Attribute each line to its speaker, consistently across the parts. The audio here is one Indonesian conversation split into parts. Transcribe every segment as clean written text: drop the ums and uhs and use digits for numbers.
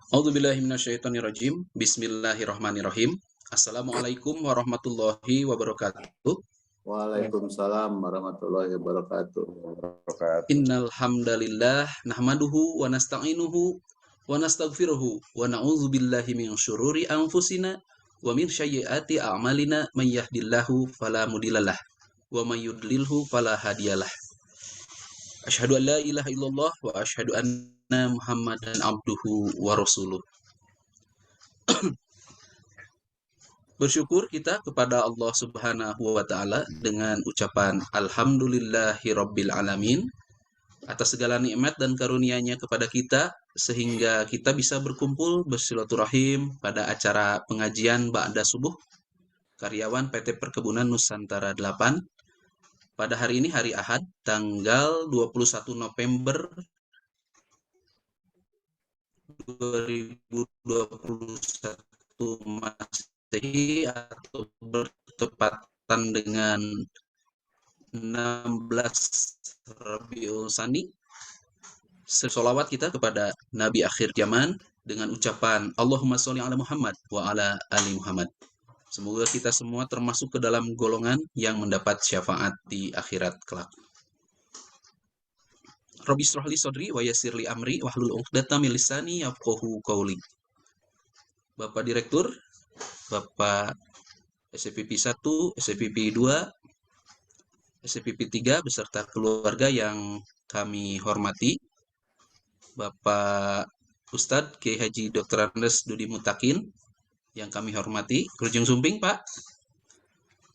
Speaker 1: A'udzubillahi minasyaitonirrajim. Bismillahirrahmanirrahim. Assalamualaikum warahmatullahi wabarakatuh.
Speaker 2: Waalaikumsalam warahmatullahi wabarakatuh.
Speaker 1: Innal hamdalillah nahmaduhu wa nasta'inuhu wa nastaghfiruhu wa na'udzu billahi min syururi anfusina wa min sayyiati a'malina may yahdihillahu fala mudhillalah wa may yudlilhu fala hadiyalah. Asyhadu an la ilaha illallah wa asyhadu anna Muhammadan abduhu wa rasuluh. Bersyukur kita kepada Allah Subhanahu wa taala dengan ucapan alhamdulillahirabbil alamin atas segala nikmat dan karunia-Nya kepada kita sehingga kita bisa berkumpul bersilaturahim pada acara pengajian ba'da subuh karyawan PT Perkebunan Nusantara 8 pada hari ini hari Ahad tanggal 21 November 2021 Masehi atau bertepatan dengan 16 Rabiul Tsani. Selawat kita kepada Nabi akhir zaman dengan ucapan Allahumma sholli ala Muhammad wa ala ali Muhammad. Semoga kita semua termasuk ke dalam golongan yang mendapat syafaat di akhirat kelak. Rabbi shrah li sadri wa yassir li amri wahlul 'uqdatam min lisani yafqahu qawli. Bapak Direktur, Bapak SPP 1, SPP 2, SPP 3 beserta keluarga yang kami hormati, Bapak Ustadz Kiai Haji Dr. Andes Dudi Mutakin yang kami hormati, Kerujung Sumping Pak.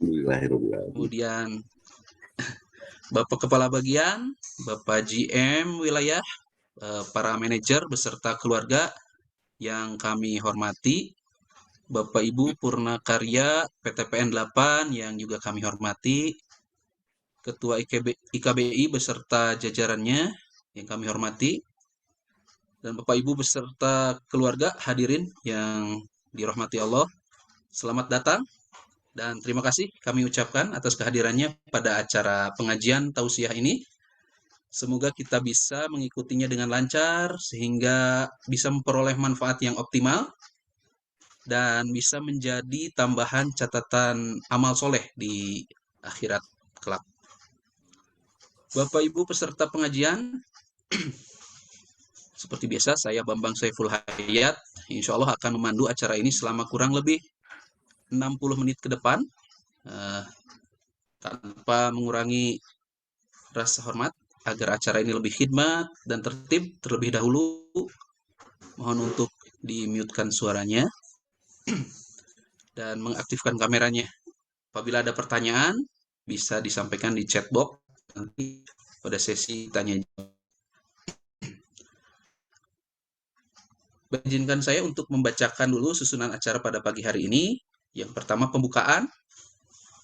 Speaker 1: Kemudian Bapak Kepala Bagian, Bapak GM Wilayah, para manajer beserta keluarga yang kami hormati, Bapak Ibu Purnakarya PTPN 8 yang juga kami hormati, Ketua IKBI beserta jajarannya yang kami hormati, dan Bapak Ibu beserta keluarga hadirin yang dirahmati Allah. Selamat datang dan terima kasih kami ucapkan atas kehadirannya pada acara pengajian tausiah ini. Semoga kita bisa mengikutinya dengan lancar sehingga bisa memperoleh manfaat yang optimal dan bisa menjadi tambahan catatan amal soleh di akhirat kelak. Bapak Ibu peserta pengajian, seperti biasa saya Bambang Saiful Hayat, insya Allah akan memandu acara ini selama kurang lebih 60 menit ke depan tanpa mengurangi rasa hormat agar acara ini lebih khidmat dan tertib. Terlebih dahulu mohon untuk di-mute-kan suaranya dan mengaktifkan kameranya. Apabila ada pertanyaan bisa disampaikan di chat box nanti pada sesi tanya jawab. Izinkan saya untuk membacakan dulu susunan acara pada pagi hari ini. Yang pertama pembukaan,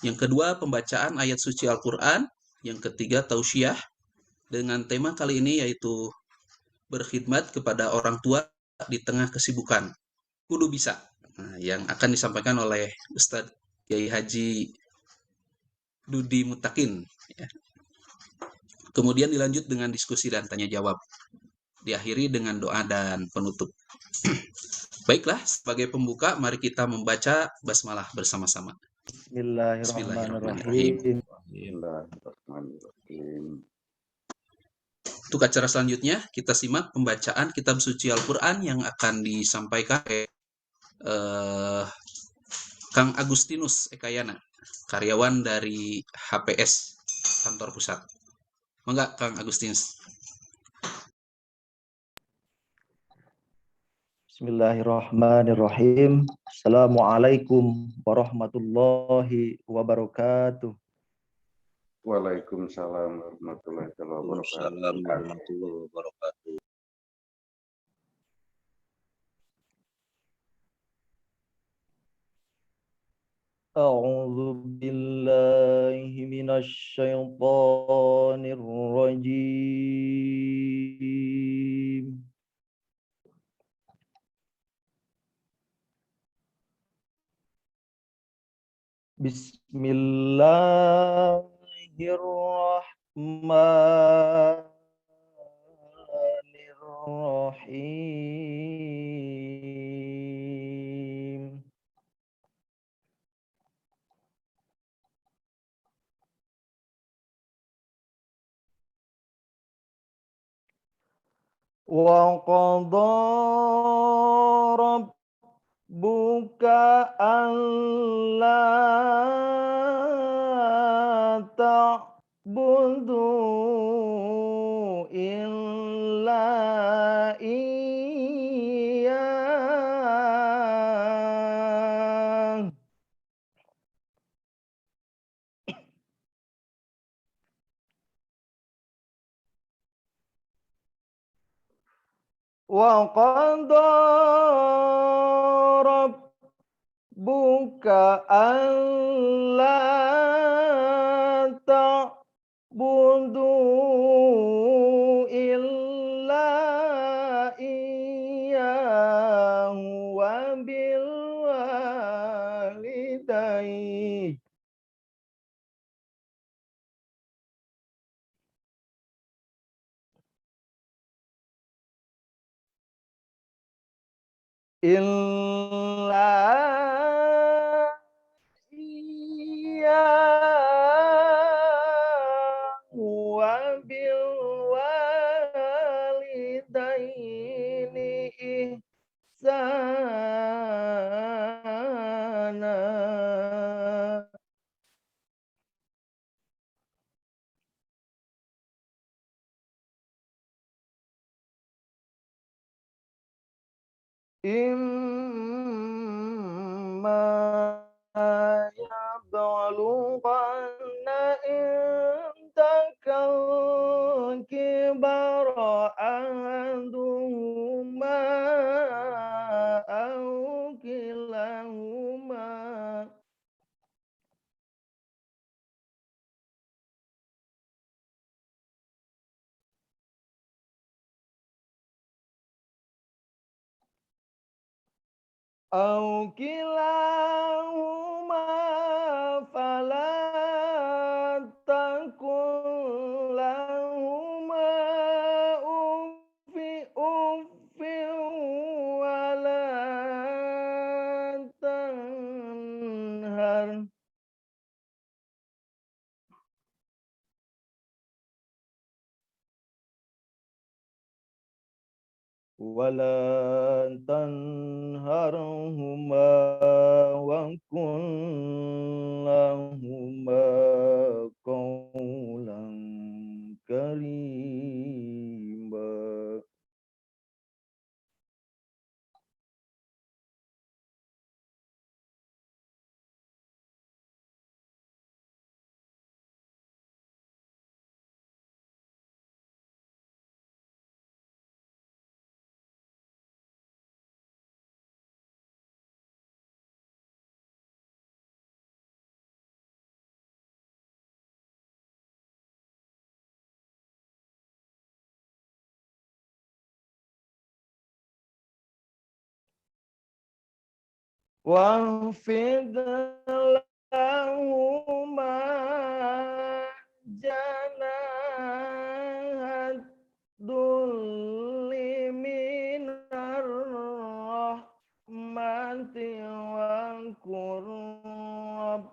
Speaker 1: yang kedua pembacaan ayat suci Al-Quran, yang ketiga tausiah dengan tema kali ini yaitu berkhidmat kepada orang tua di tengah kesibukan. Kudu bisa. Nah, yang akan disampaikan oleh Ustadz Kiai Haji Dudi Mutakin. Ya. Kemudian dilanjut dengan diskusi dan tanya jawab. Diakhiri dengan doa dan penutup. Baiklah, sebagai pembuka mari kita membaca basmalah bersama-sama.
Speaker 2: Bismillahirrahmanirrahim.
Speaker 1: Untuk acara selanjutnya, kita simak pembacaan kitab suci Al-Quran yang akan disampaikan oleh Kang Agustinus Ekayana, karyawan dari HPS kantor pusat. Mangga Kang Agustinus.
Speaker 3: Bismillahirrahmanirrahim. Assalamualaikum warahmatullahi wabarakatuh.
Speaker 2: Waalaikumsalam warahmatullahi wabarakatuh.
Speaker 3: A'udzu billahi minasy syaithanir rajim. Bismillahirrahmanirrahim. Wa qadha rabbuka alla ta'budu illa iyyah. Wa qadha rabbuka alla ta'budu illa iyyahu wa bil walidayni illa iyyahu wa bil walidayni ihsana. Imma yablughanna indakal kibara ahaduhuma aw kilahuma أو كلاهما فلا تقل لهما أف أف ولا تنهر ولا تنهرهما وقل لهما قولا كريما. واخفض لهما جناح الذل من الرحمة وقل رب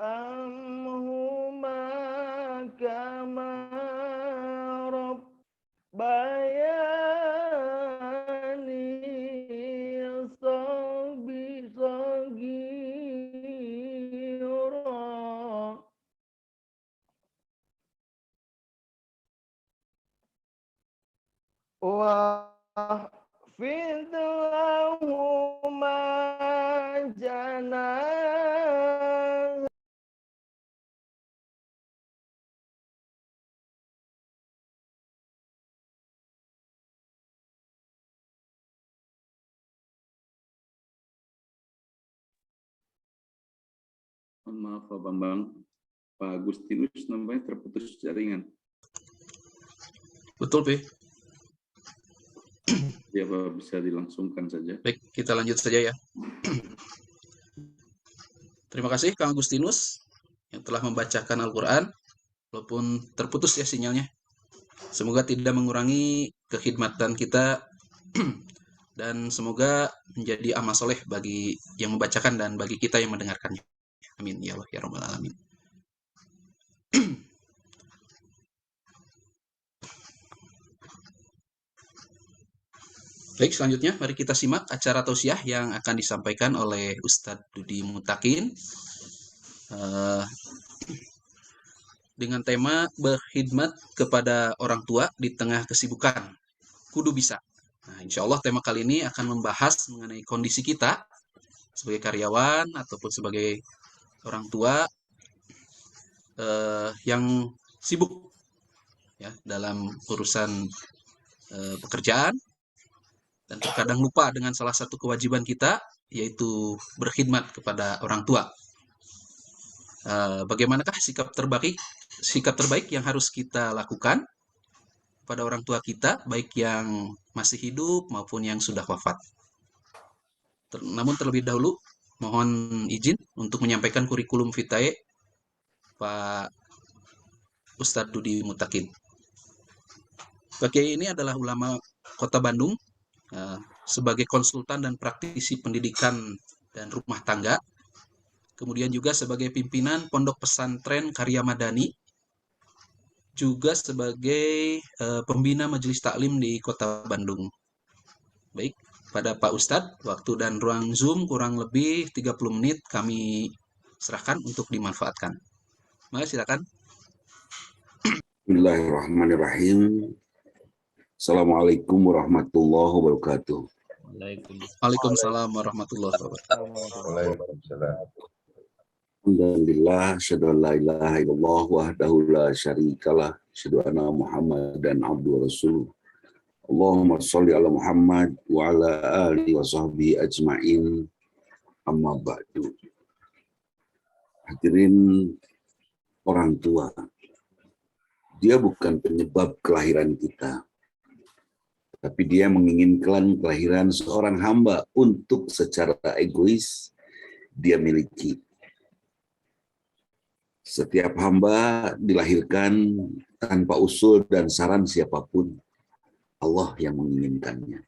Speaker 3: ارحمهما كما ربياني صغيرا. واخفض لهما جناح
Speaker 2: Maaf Pak Bambang, Pak Agustinus namanya terputus jaringan.
Speaker 1: Betul, Pi.
Speaker 2: Ya Pak, bisa dilangsungkan saja.
Speaker 1: Baik, kita lanjut saja ya. Terima kasih Kang Agustinus yang telah membacakan Al-Quran, walaupun terputus ya sinyalnya. Semoga tidak mengurangi kekhidmatan kita dan semoga menjadi amal soleh bagi yang membacakan dan bagi kita yang mendengarkannya. Amin ya Allah ya Rabbal Alamin. Baik, selanjutnya mari kita simak acara tausiah yang akan disampaikan oleh Ustadz Dudi Mutakin dengan tema berkhidmat kepada orang tua di tengah kesibukan. Kudu bisa. Nah, insya Allah tema kali ini akan membahas mengenai kondisi kita sebagai karyawan ataupun sebagai orang tua yang sibuk ya dalam urusan pekerjaan dan terkadang lupa dengan salah satu kewajiban kita, yaitu berkhidmat kepada orang tua. Bagaimanakah sikap terbaik yang harus kita lakukan pada orang tua kita, baik yang masih hidup maupun yang sudah wafat. Namun terlebih dahulu, mohon izin untuk menyampaikan kurikulum vitae Pak Ustadz Dudi Mutakin. Pak Kiai ini adalah ulama Kota Bandung, sebagai konsultan dan praktisi pendidikan dan rumah tangga, kemudian juga sebagai pimpinan Pondok Pesantren Karya Madani, juga sebagai pembina Majelis Taklim di Kota Bandung. Baik, pada Pak Ustadz, waktu dan ruang Zoom kurang lebih 30 menit kami serahkan untuk dimanfaatkan. Mari silakan.
Speaker 4: Bismillahirrahmanirrahim. Assalamualaikum warahmatullahi wabarakatuh.
Speaker 1: Waalaikumsalam warahmatullahi wabarakatuh.
Speaker 4: Alhamdulillah, asyhadu an la ilaha illallah wahdahu la syarikalah, asyhadu anna Muhammadan abduhu wa rasuluh. Allahumma sholli ala Muhammad wa ala alihi wa sahbihi ajmain. Amma ba'du. Hadirin orang tua, dia bukan penyebab kelahiran kita, tapi dia menginginkan kelahiran seorang hamba untuk secara egois dia miliki. Setiap hamba dilahirkan tanpa usul dan saran siapapun. Allah yang menginginkannya.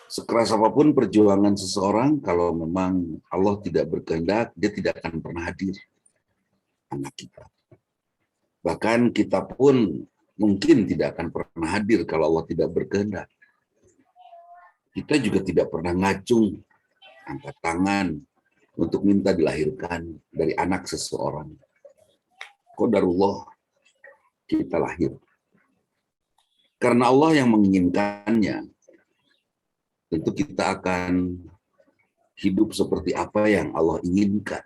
Speaker 4: Sekeras apapun perjuangan seseorang, kalau memang Allah tidak berkehendak, dia tidak akan pernah hadir. Anak kita. Bahkan kita pun mungkin tidak akan pernah hadir kalau Allah tidak berkehendak. Kita juga tidak pernah ngacung, angkat tangan untuk minta dilahirkan dari anak seseorang. Qadarullah, kita lahir. Karena Allah yang menginginkannya, tentu kita akan hidup seperti apa yang Allah inginkan.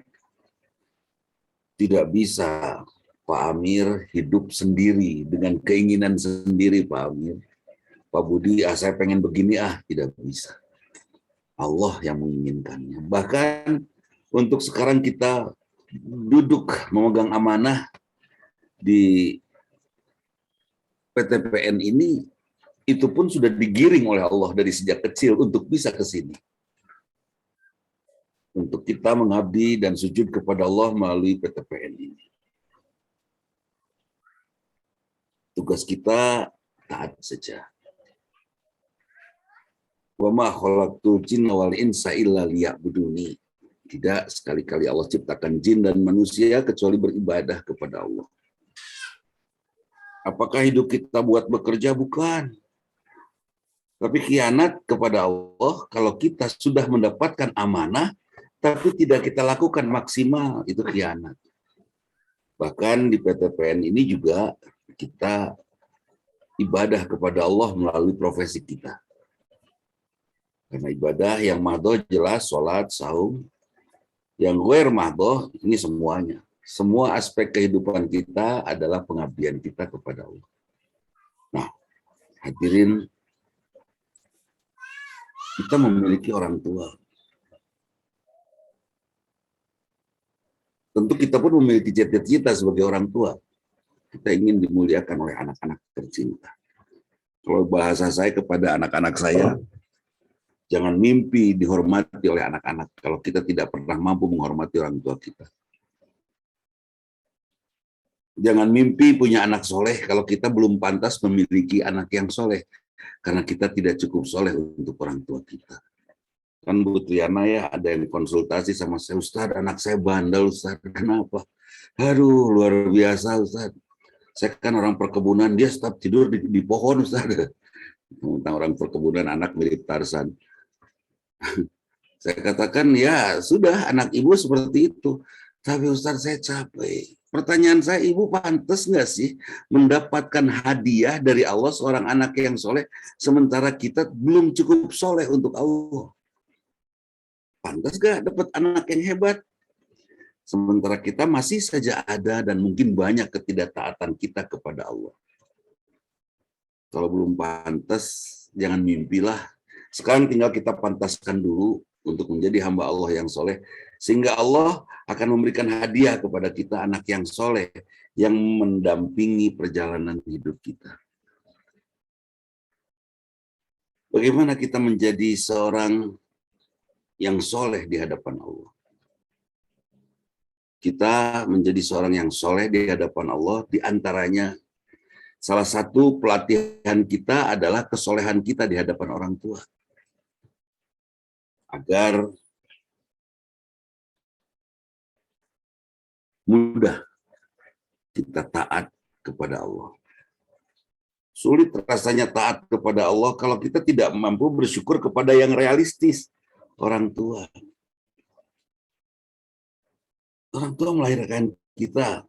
Speaker 4: Tidak bisa Pak Amir hidup sendiri dengan keinginan sendiri, Pak Amir. Pak Budi, saya pengen begini, tidak bisa. Allah yang menginginkannya. Bahkan untuk sekarang kita duduk memegang amanah di PTPN ini, itu pun sudah digiring oleh Allah dari sejak kecil untuk bisa ke sini. Untuk kita mengabdi dan sujud kepada Allah melalui PTPN ini. Tugas kita taat saja. Wa ma khalaqtul jinna wal insa illa liya'buduni. Tidak sekali-kali Allah ciptakan jin dan manusia kecuali beribadah kepada Allah. Apakah hidup kita buat bekerja? Bukan. Tapi khianat kepada Allah kalau kita sudah mendapatkan amanah tapi tidak kita lakukan maksimal, itu khianat. Bahkan di PTPN ini juga kita ibadah kepada Allah melalui profesi kita. Karena ibadah yang mahdoh jelas, sholat, saum. Yang ghair mahdoh ini semuanya. Semua aspek kehidupan kita adalah pengabdian kita kepada Allah. Nah, hadirin, kita memiliki orang tua. Tentu kita pun memiliki cita-cita sebagai orang tua. Kita ingin dimuliakan oleh anak-anak tercinta. Kalau bahasa saya kepada anak-anak saya, jangan mimpi dihormati oleh anak-anak kalau kita tidak pernah mampu menghormati orang tua kita. Jangan mimpi punya anak soleh kalau kita belum pantas memiliki anak yang soleh. Karena kita tidak cukup soleh untuk orang tua kita. Kan Bu Triana ya, ada yang konsultasi sama saya, Ustadz, anak saya bandel, Ustadz, kenapa? Aduh, luar biasa, Ustadz. Saya kan orang perkebunan, dia tetap tidur di pohon, Ustaz. Tentang orang perkebunan, anak mirip Tarzan. Saya katakan, ya sudah, anak ibu seperti itu. Tapi Ustaz, saya capek. Pertanyaan saya, ibu pantas nggak sih mendapatkan hadiah dari Allah seorang anak yang soleh, sementara kita belum cukup soleh untuk Allah? Pantas nggak dapat anak yang hebat? Sementara kita masih saja ada dan mungkin banyak ketidaktaatan kita kepada Allah. Kalau belum pantas, jangan mimpilah. Sekarang tinggal kita pantaskan dulu untuk menjadi hamba Allah yang soleh, sehingga Allah akan memberikan hadiah kepada kita anak yang soleh, yang mendampingi perjalanan hidup kita. Bagaimana kita menjadi seorang yang soleh di hadapan Allah? Kita menjadi seorang yang soleh di hadapan Allah, di antaranya salah satu pelatihan kita adalah kesolehan kita di hadapan orang tua. Agar mudah kita taat kepada Allah. Sulit rasanya taat kepada Allah kalau kita tidak mampu bersyukur kepada yang realistis, orang tua. Orang tua melahirkan kita.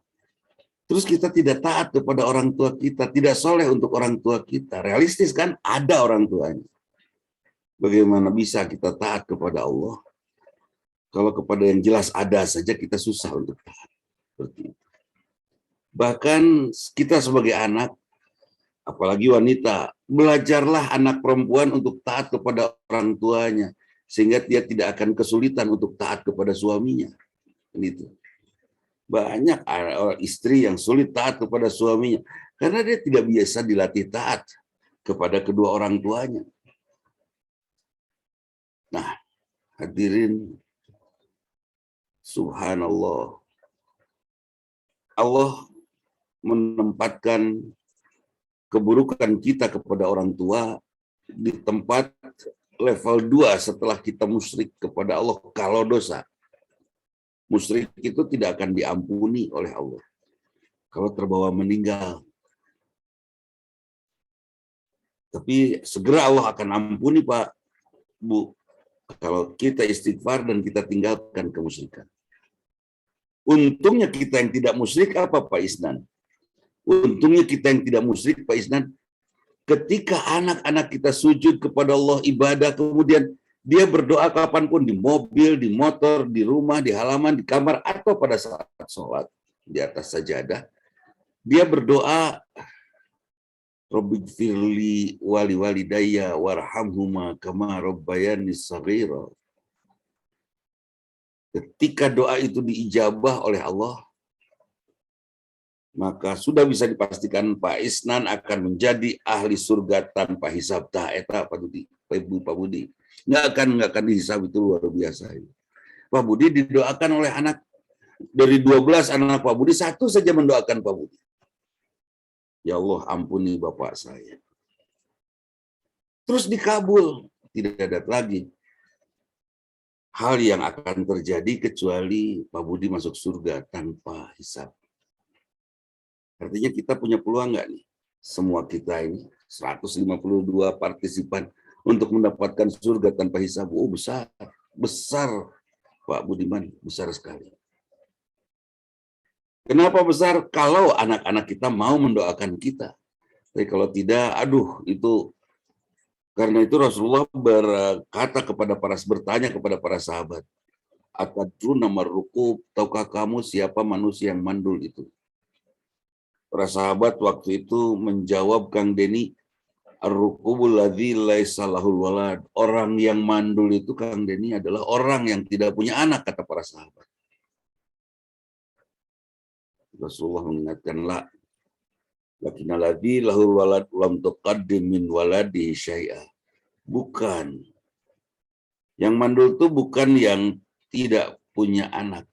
Speaker 4: Terus kita tidak taat kepada orang tua kita, tidak soleh untuk orang tua kita. Realistis kan? Ada orang tuanya. Bagaimana bisa kita taat kepada Allah? Kalau kepada yang jelas ada saja kita susah untuk taat. Seperti itu. Bahkan kita sebagai anak, apalagi wanita, belajarlah anak perempuan untuk taat kepada orang tuanya, sehingga dia tidak akan kesulitan untuk taat kepada suaminya. Itu. Banyak istri yang sulit taat kepada suaminya karena dia tidak biasa dilatih taat kepada kedua orang tuanya. Nah, hadirin, subhanallah, Allah menempatkan keburukan kita kepada orang tua di tempat level 2 setelah kita musyrik kepada Allah kalau dosa. Musyrik itu tidak akan diampuni oleh Allah kalau terbawa meninggal. Tapi segera Allah akan ampuni, Pak, Bu, kalau kita istighfar dan kita tinggalkan kemusyrikan. Untungnya kita yang tidak musyrik apa, Pak Isnan? Untungnya kita yang tidak musyrik, Pak Isnan, ketika anak-anak kita sujud kepada Allah, ibadah, kemudian dia berdoa kapanpun, di mobil, di motor, di rumah, di halaman, di kamar, atau pada saat sholat di atas sajadah, dia berdoa, Rabbighfirli wali walidayya warhamhuma kama rabbayani shaghira. Ketika doa itu diijabah oleh Allah, maka sudah bisa dipastikan Pak Isnan akan menjadi ahli surga tanpa hisab. Eta Pak Budi. Nggak akan dihisab, itu luar biasa. Pak Budi didoakan oleh anak, dari 12 anak Pak Budi, 1 saja mendoakan Pak Budi. Ya Allah, ampuni bapak saya. Terus dikabul, tidak ada lagi hal yang akan terjadi kecuali Pak Budi masuk surga tanpa hisab. Artinya kita punya peluang nggak nih? Semua kita ini, 152 partisipan, untuk mendapatkan surga tanpa hisab. Oh, besar Pak Budiman, besar sekali. Kenapa besar? Kalau anak-anak kita mau mendoakan kita. Tapi kalau tidak, itu karena itu Rasulullah bertanya kepada para sahabat, atadruna marruqub, tahukah kamu siapa manusia yang mandul itu? Para sahabat waktu itu menjawab, Kang Deni, ar-ruqubul ladzi laisa lahul walad. Orang yang mandul itu, Kang Deni, adalah orang yang tidak punya anak, kata para sahabat. Rasulullah mengingatkan, lakinnal ladzi lahul walad lam tuqaddim min waladihi syai'a. Bukan. Yang mandul itu bukan yang tidak punya anak,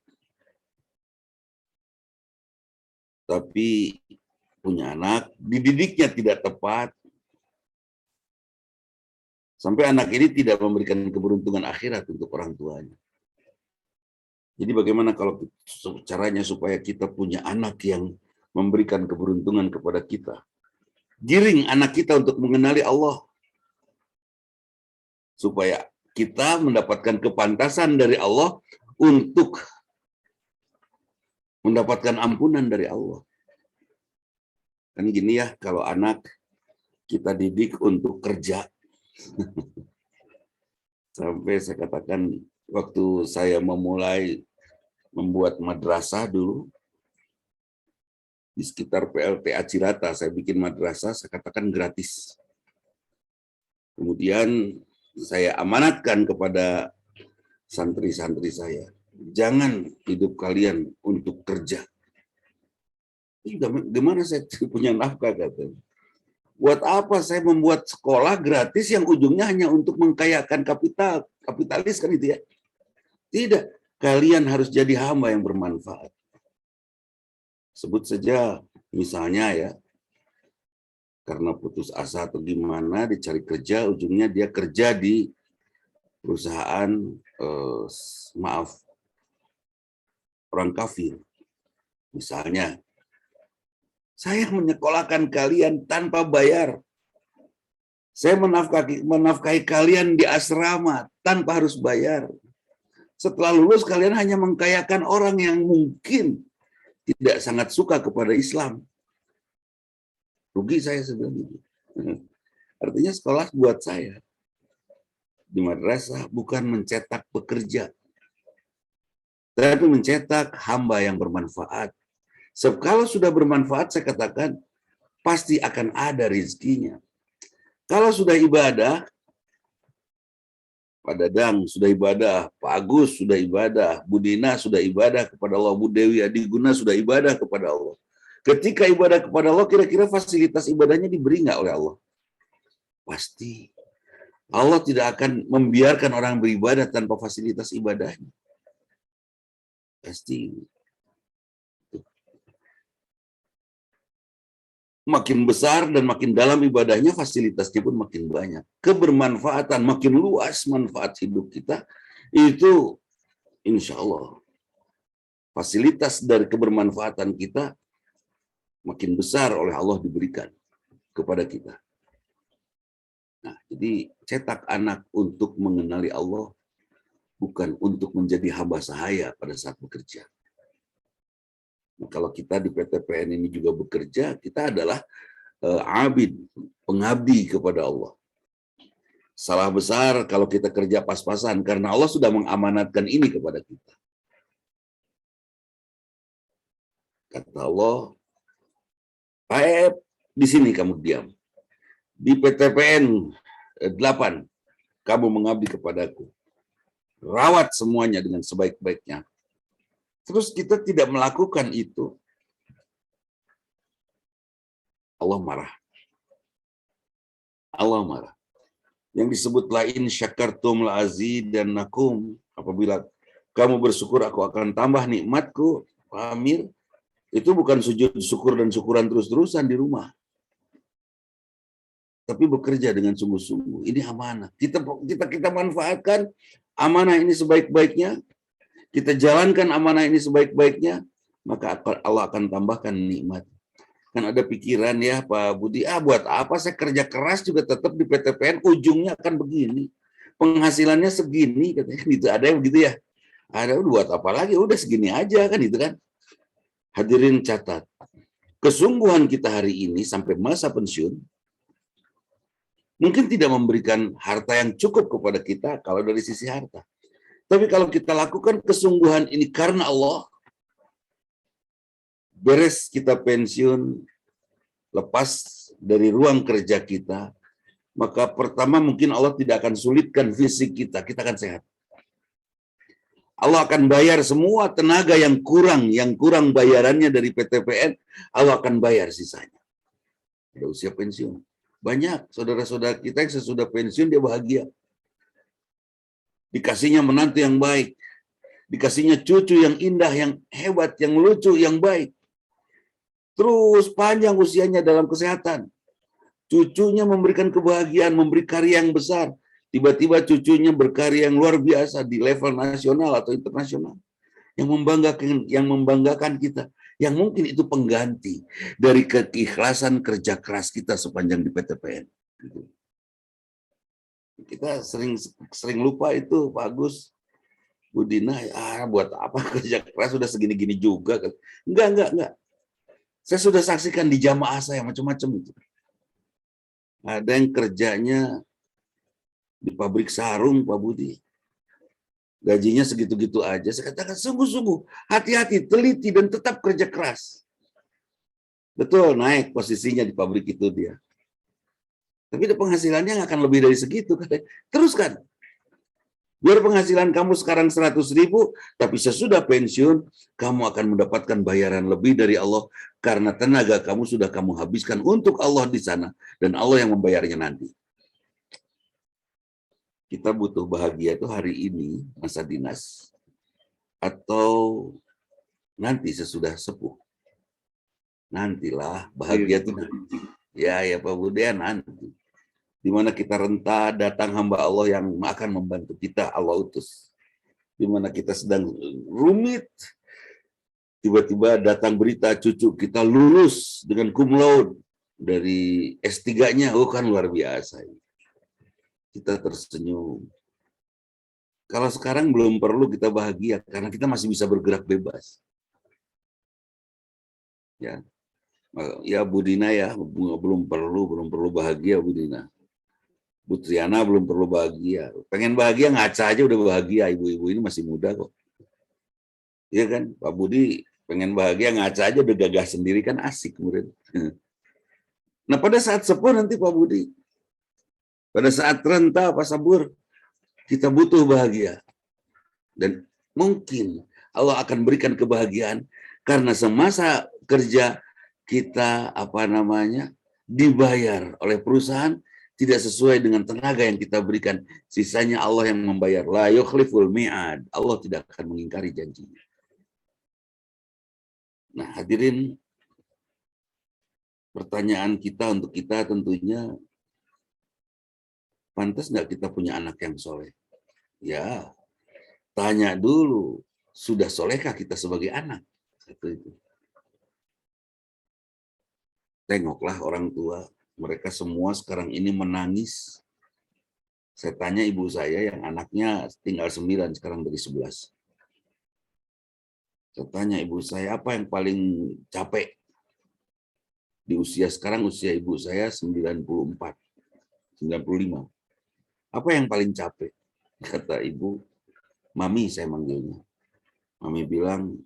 Speaker 4: tapi punya anak, dididiknya tidak tepat, sampai anak ini tidak memberikan keberuntungan akhirat untuk orang tuanya. Jadi bagaimana kalau caranya supaya kita punya anak yang memberikan keberuntungan kepada kita. Giring anak kita untuk mengenali Allah. Supaya kita mendapatkan kepantasan dari Allah untuk mendapatkan ampunan dari Allah. Kan gini ya, kalau anak kita didik untuk kerja. Sampai saya katakan, waktu saya memulai membuat madrasah dulu, di sekitar PLTA Cirata, saya bikin madrasah, saya katakan gratis. Kemudian saya amanatkan kepada santri-santri saya, jangan hidup kalian untuk kerja. Gimana saya punya nafkah, katanya. Buat apa saya membuat sekolah gratis yang ujungnya hanya untuk mengkayakan kapitalis kan itu ya? Tidak, kalian harus jadi hamba yang bermanfaat. Sebut saja misalnya ya, karena putus asa atau gimana, dicari kerja, ujungnya dia kerja di perusahaan, orang kafir. Misalnya, saya menyekolahkan kalian tanpa bayar. Saya menafkahi kalian di asrama tanpa harus bayar. Setelah lulus, kalian hanya mengkayakan orang yang mungkin tidak sangat suka kepada Islam. Rugi saya sebenarnya. Artinya sekolah buat saya di madrasah bukan mencetak pekerja, tapi mencetak hamba yang bermanfaat. Sebab kalau sudah bermanfaat, saya katakan pasti akan ada rezekinya. Kalau sudah ibadah, Pak Dadang sudah ibadah, Pak Agus sudah ibadah, Bu Dina sudah ibadah kepada Allah, Bu Dewi Adiguna sudah ibadah kepada Allah. Ketika ibadah kepada Allah, kira-kira fasilitas ibadahnya diberi nggak oleh Allah? Pasti. Allah tidak akan membiarkan orang beribadah tanpa fasilitas ibadahnya. Pasti. Makin besar dan makin dalam ibadahnya, fasilitasnya pun makin banyak. Kebermanfaatan, makin luas manfaat hidup kita, itu insya Allah fasilitas dari kebermanfaatan kita makin besar oleh Allah diberikan kepada kita. Nah, jadi cetak anak untuk mengenali Allah, bukan untuk menjadi hamba sahaya pada saat bekerja. Nah, kalau kita di PTPN ini juga bekerja, kita adalah abid, pengabdi kepada Allah. Salah besar kalau kita kerja pas-pasan, karena Allah sudah mengamanatkan ini kepada kita. Kata Allah, di sini kamu diam. Di PTPN 8, kamu mengabdi kepadaku. Rawat semuanya dengan sebaik-baiknya. Terus kita tidak melakukan itu, Allah marah. Allah marah. Yang disebut lain syakartum la azidannakum, apabila kamu bersyukur aku akan tambah nikmatku, Pak Amir, itu bukan sujud syukur dan syukuran terus-terusan di rumah. Tapi bekerja dengan sungguh-sungguh. Ini amanah. Kita manfaatkan amanah ini sebaik-baiknya. Kita jalankan amanah ini sebaik-baiknya, maka Allah akan tambahkan nikmat. Kan ada pikiran ya Pak Budi, buat apa saya kerja keras juga tetap di PTPN, ujungnya akan begini. Penghasilannya segini, katanya gitu. Ada yang begitu ya. Ada, buat apa lagi, udah segini aja kan itu kan. Hadirin catat, kesungguhan kita hari ini sampai masa pensiun, mungkin tidak memberikan harta yang cukup kepada kita kalau dari sisi harta. Tapi kalau kita lakukan kesungguhan ini karena Allah, beres kita pensiun, lepas dari ruang kerja kita, maka pertama mungkin Allah tidak akan sulitkan fisik kita akan sehat. Allah akan bayar semua tenaga yang kurang bayarannya dari PTPN, Allah akan bayar sisanya. Pada usia pensiun. Banyak saudara-saudara kita yang sesudah pensiun dia bahagia. Dikasihnya menantu yang baik, dikasihnya cucu yang indah, yang hebat, yang lucu, yang baik. Terus panjang usianya dalam kesehatan. Cucunya memberikan kebahagiaan, memberi karya yang besar. Tiba-tiba cucunya berkarya yang luar biasa di level nasional atau internasional. Yang membanggakan kita. Yang mungkin itu pengganti dari keikhlasan kerja keras kita sepanjang di PTPN. Gitu. Kita sering lupa itu, Pak Agus, Bu Dina, buat apa kerja keras sudah segini-gini juga. Enggak. Saya sudah saksikan di jamaah saya macam-macam itu. Ada yang kerjanya di pabrik sarung, Pak Budi. Gajinya segitu-gitu aja. Saya katakan sungguh-sungguh, hati-hati, teliti, dan tetap kerja keras. Betul, naik posisinya di pabrik itu dia. Tapi penghasilannya nggak akan lebih dari segitu. Teruskan. Biar penghasilan kamu sekarang 100.000, tapi sesudah pensiun, kamu akan mendapatkan bayaran lebih dari Allah, karena tenaga kamu sudah kamu habiskan untuk Allah di sana, dan Allah yang membayarnya nanti. Kita butuh bahagia itu hari ini, masa dinas, atau nanti sesudah sepuh. Nantilah, bahagia itu nanti. Ya Pak Budian, nanti. Di mana kita renta, datang hamba Allah yang akan membantu kita, Allah utus. Di mana kita sedang rumit, tiba-tiba datang berita cucu kita lulus dengan cum laude dari S3-nya, kan luar biasa. Kita tersenyum. Kalau sekarang belum perlu kita bahagia, karena kita masih bisa bergerak bebas. Ya Bu Dina ya, belum perlu bahagia Bu Dina. Bu Triana belum perlu bahagia. Pengen bahagia ngaca aja udah bahagia. Ibu-ibu ini masih muda kok. Iya kan? Pak Budi pengen bahagia ngaca aja udah gagah sendiri kan, asik kemudian. Nah pada saat sepuh nanti Pak Budi, pada saat renta Pak Sabur, kita butuh bahagia. Dan mungkin Allah akan berikan kebahagiaan karena semasa kerja kita dibayar oleh perusahaan tidak sesuai dengan tenaga yang kita berikan, sisanya Allah yang membayar. La yukhliful mi'ad. Allah tidak akan mengingkari janjinya. Nah, hadirin, pertanyaan kita untuk kita tentunya, pantas nggak kita punya anak yang soleh? Ya, tanya dulu, sudah solehkah kita sebagai anak? Satu itu. Tengoklah orang tua. Mereka semua sekarang ini menangis. Saya tanya ibu saya yang anaknya tinggal 9, sekarang dari 11. Saya tanya ibu saya, apa yang paling capek? Di usia sekarang, usia ibu saya 94, 95. Apa yang paling capek? Kata ibu, Mami saya manggilnya. Mami bilang,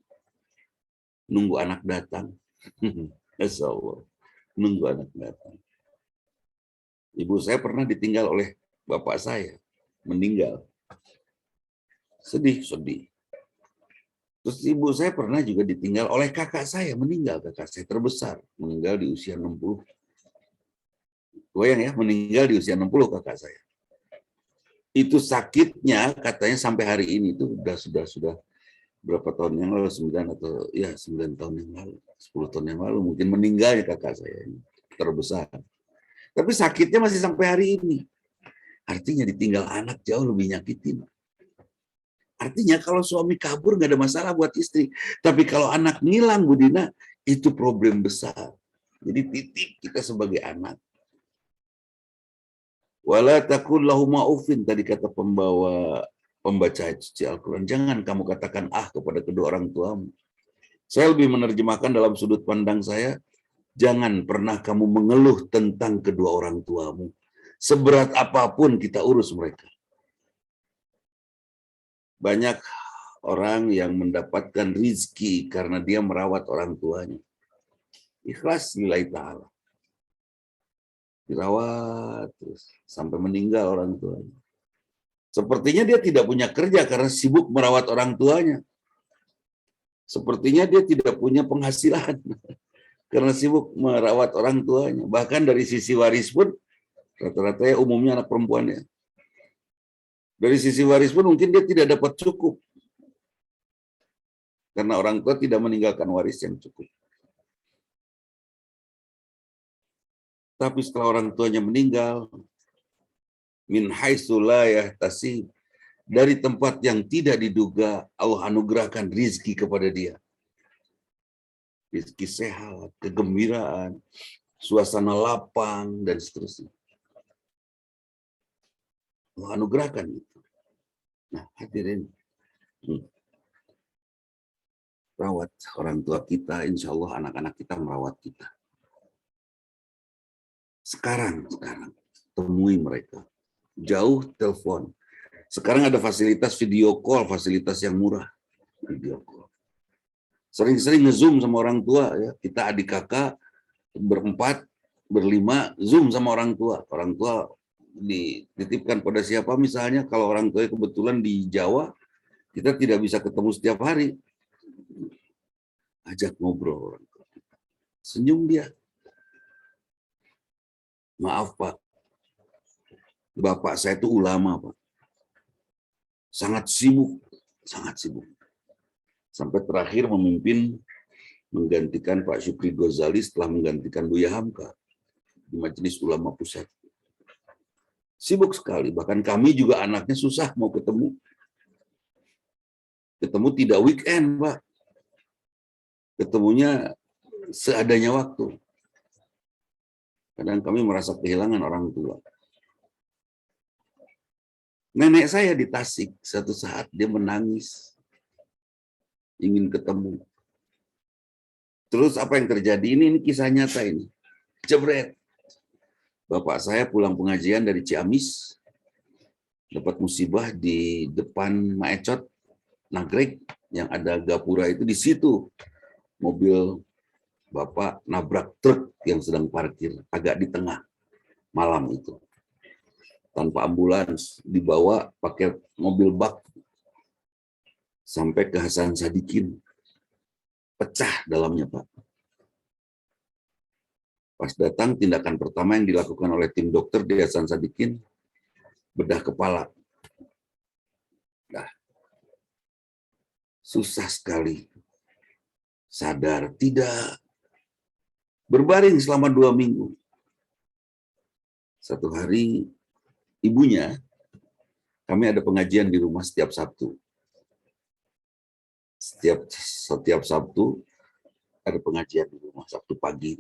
Speaker 4: nunggu anak datang. Insya Allah, nunggu anak datang. Ibu saya pernah ditinggal oleh bapak saya, meninggal. Sedih. Terus ibu saya pernah juga ditinggal oleh kakak saya, meninggal. Kakak saya terbesar, meninggal di usia 60. Goyang ya, meninggal di usia 60 kakak saya. Itu sakitnya katanya sampai hari ini itu sudah berapa tahun yang lalu, 9 tahun yang lalu, 10 tahun yang lalu mungkin meninggalnya kakak saya ini, terbesar. Tapi sakitnya masih sampai hari ini. Artinya ditinggal anak jauh lebih nyakitin. Artinya kalau suami kabur nggak ada masalah buat istri. Tapi kalau anak ngilang, Bu Dina, itu problem besar. Jadi titip kita sebagai anak. Wala takun lahum ma'ufin, tadi kata pembaca suci Al-Quran. Jangan kamu katakan kepada kedua orang tuamu. Saya lebih menerjemahkan dalam sudut pandang saya, jangan pernah kamu mengeluh tentang kedua orang tuamu. Seberat apapun kita urus mereka. Banyak orang yang mendapatkan rizki karena dia merawat orang tuanya. Ikhlas lillahi ta'ala. Dirawat terus sampai meninggal orang tuanya. Sepertinya dia tidak punya kerja karena sibuk merawat orang tuanya. Sepertinya dia tidak punya penghasilan karena sibuk merawat orang tuanya. Bahkan dari sisi waris pun, rata-rata ya umumnya anak perempuan ya. Dari sisi waris pun mungkin dia tidak dapat cukup. Karena orang tua tidak meninggalkan waris yang cukup. Tapi setelah orang tuanya meninggal, min haitsu la yahtasib, dari tempat yang tidak diduga, Allah anugerahkan rizki kepada dia. rezeki sehat, kegembiraan, suasana lapang, dan seterusnya. Allah anugerahkan itu. Nah, hadirin, rawat orang tua kita, insya Allah anak-anak kita merawat kita. Sekarang, temui mereka. Jauh telepon. Sekarang ada fasilitas video call, fasilitas yang murah. Video call. Sering-sering nge-zoom sama orang tua, ya. Kita adik kakak, berempat, berlima, zoom sama orang tua. Orang tua dititipkan pada siapa misalnya, kalau orang tua kebetulan di Jawa, kita tidak bisa ketemu setiap hari. Ajak ngobrol orang tua. Senyum dia. Maaf Pak, Bapak saya itu ulama Pak. Sangat sibuk. Sampai terakhir menggantikan Pak Syukri Ghazali setelah menggantikan Buya Hamka di Majelis Ulama Pusat. Sibuk sekali, bahkan kami juga anaknya susah mau ketemu. Ketemu tidak weekend Pak. Ketemunya seadanya waktu. Kadang kami merasa kehilangan orang tua. Nenek saya di Tasik, satu saat dia menangis. Ingin ketemu. Terus apa yang terjadi? Ini kisah nyata ini. Jebret. Bapak saya pulang pengajian dari Ciamis. Dapat musibah di depan Maecot, Nagreg, yang ada gapura itu. Di situ mobil Bapak nabrak truk yang sedang parkir agak di tengah malam itu. Tanpa ambulans, dibawa pakai mobil bak sampai ke Hasan Sadikin. Pecah dalamnya, Pak. Pas datang, tindakan pertama yang dilakukan oleh tim dokter di Hasan Sadikin, bedah kepala. Nah, susah sekali. Sadar, tidak. Berbaring selama 2 minggu. Satu hari, ibunya, kami ada pengajian di rumah setiap Sabtu. Setiap Sabtu ada pengajian di rumah, Sabtu pagi.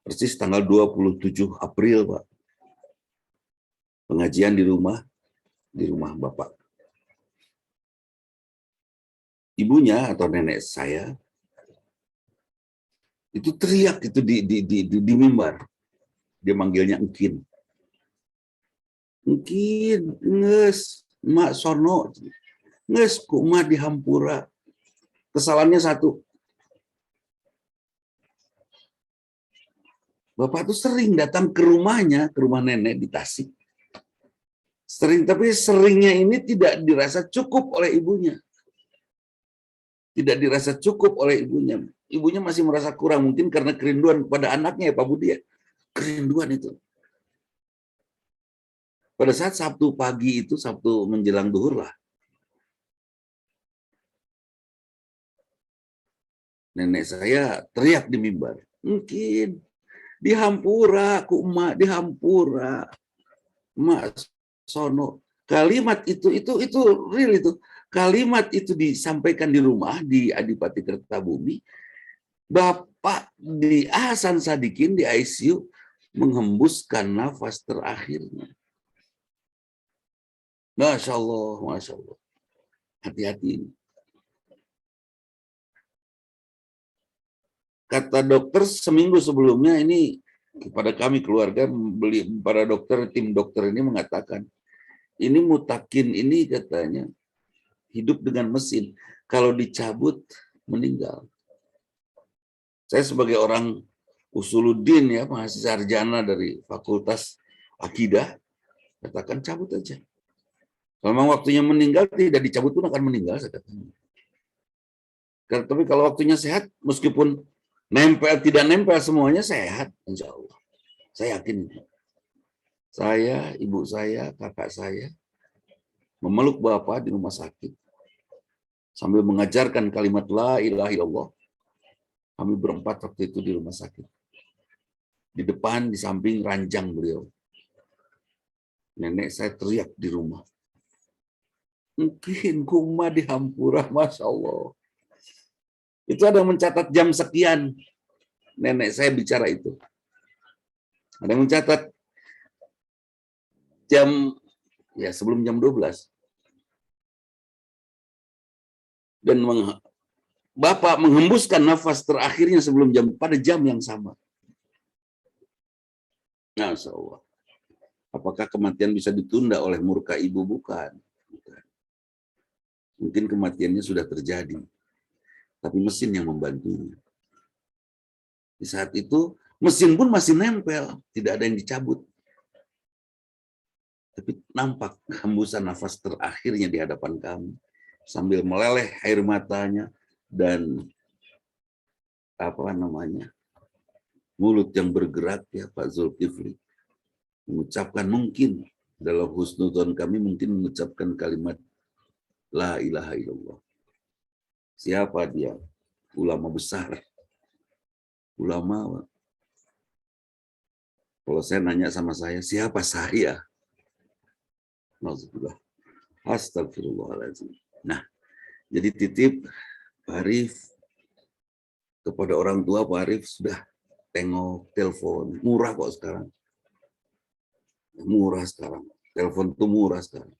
Speaker 4: Persis tanggal 27 April, Pak. Pengajian di rumah Bapak. Ibunya atau nenek saya itu teriak itu di mimbar. Dia manggilnya Engkin. Engkin, nges, Mak Sono. Nges, ku Mak di Hampura. Kesalahannya satu. Bapak tuh sering datang ke rumahnya, ke rumah nenek di Tasik. Tapi seringnya ini tidak dirasa cukup oleh ibunya. Tidak dirasa cukup oleh ibunya. Ibunya masih merasa kurang, mungkin karena kerinduan pada anaknya ya Pak Budi ya. Kerinduan itu. Pada saat Sabtu pagi itu, Sabtu menjelang duhur lah. Nenek saya teriak di mimbar. Mungkin di Hampura, ku emak di Hampura. Emak Sono. Kalimat itu real itu. Kalimat itu disampaikan di rumah di Adipati Kertabumi. Bapak di Hasan Sadikin di ICU menghembuskan nafas terakhirnya. Masya Allah, Masya Allah. Hati-hati. Kata dokter seminggu sebelumnya ini kepada kami keluarga, para dokter, tim dokter ini mengatakan, ini mutakin ini katanya hidup dengan mesin. Kalau dicabut, meninggal. Saya sebagai orang usuluddin ya, mahasiswa sarjana dari Fakultas Akidah, katakan cabut aja. Kalau memang waktunya meninggal, tidak dicabut pun akan meninggal, saya katakan. Tapi kalau waktunya sehat, meskipun nempel, tidak nempel semuanya sehat, insya Allah. Saya yakin. Saya, ibu saya, kakak saya, memeluk Bapak di rumah sakit. Sambil mengajarkan kalimat la ilaha illallah. Kami berempat waktu itu di rumah sakit. Di depan, di samping ranjang beliau. Nenek saya teriak di rumah. Mungkin kuma di Hampura, Masya Allah. Itu ada yang mencatat jam sekian. Nenek saya bicara itu. Ada yang mencatat jam, ya sebelum jam 12. Dan Bapak menghembuskan nafas terakhirnya sebelum pada jam yang sama. Masya Allah. Apakah kematian bisa ditunda oleh murka ibu? Bukan. Mungkin kematiannya sudah terjadi. Tapi mesin yang membantunya. Di saat itu, mesin pun masih nempel. Tidak ada yang dicabut. Tapi nampak hembusan nafas terakhirnya di hadapan kami. Sambil meleleh air matanya. Dan mulut yang bergerak, ya Pak Zulkifli. Mengucapkan mungkin, dalam husnudzon kami mungkin mengucapkan kalimat La ilaha illallah. Siapa dia? Ulama besar. Ulama. Kalau saya nanya sama saya, siapa saya? Nauzubillah. Astagfirullahaladzim. Nah, jadi titip Pak Arif kepada orang tua. Pak Arif sudah tengok telepon. Murah kok sekarang. Murah sekarang. Telepon itu murah sekarang.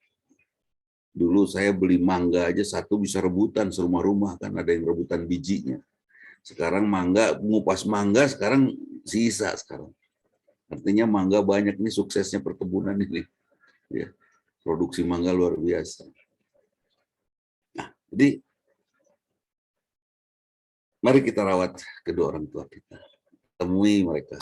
Speaker 4: Dulu saya beli mangga aja satu bisa rebutan serumah-rumah, kan ada yang rebutan bijinya. Sekarang mangga, ngupas mangga sekarang sisa sekarang. Artinya mangga banyak, nih suksesnya perkebunan ini. Ya, produksi mangga luar biasa. Nah, jadi mari kita rawat kedua orang tua kita. Temui mereka.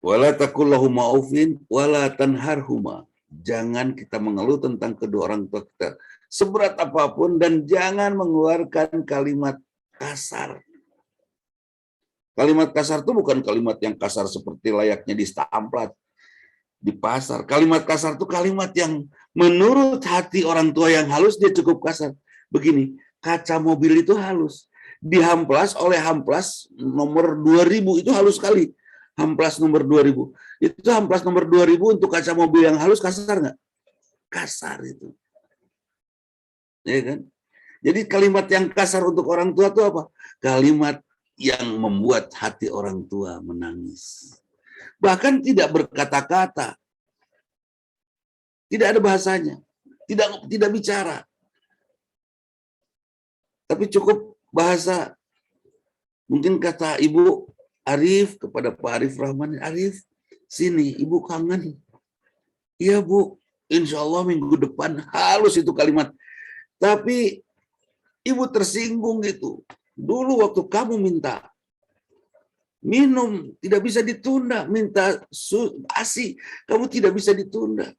Speaker 4: Wala taqul lahuma aufin wala tanharhuma. Jangan kita mengeluh tentang kedua orang tua kita seberat apapun, dan jangan mengeluarkan kalimat kasar. Kalimat kasar itu bukan kalimat yang kasar seperti layaknya di stamplat di pasar. Kalimat kasar itu kalimat yang menurut hati orang tua yang halus dia cukup kasar. Begini, kaca mobil itu halus. Dihamplas oleh hamplas nomor 2000 itu halus sekali. Hamplas nomor 2000. Itu hamplas nomor 2000 untuk kaca mobil yang halus kasar nggak? Kasar itu. Ya kan? Jadi kalimat yang kasar untuk orang tua itu apa? Kalimat yang membuat hati orang tua menangis. Bahkan tidak berkata-kata. Tidak ada bahasanya. Tidak bicara. Tapi cukup bahasa. Mungkin kata Ibu Arif kepada Pak Arif Rahman, Arif, sini, Ibu kangen. Iya Bu, insya Allah minggu depan. Halus itu kalimat. Tapi Ibu tersinggung gitu. Dulu waktu kamu minta minum, tidak bisa ditunda. Minta ASI, kamu tidak bisa ditunda.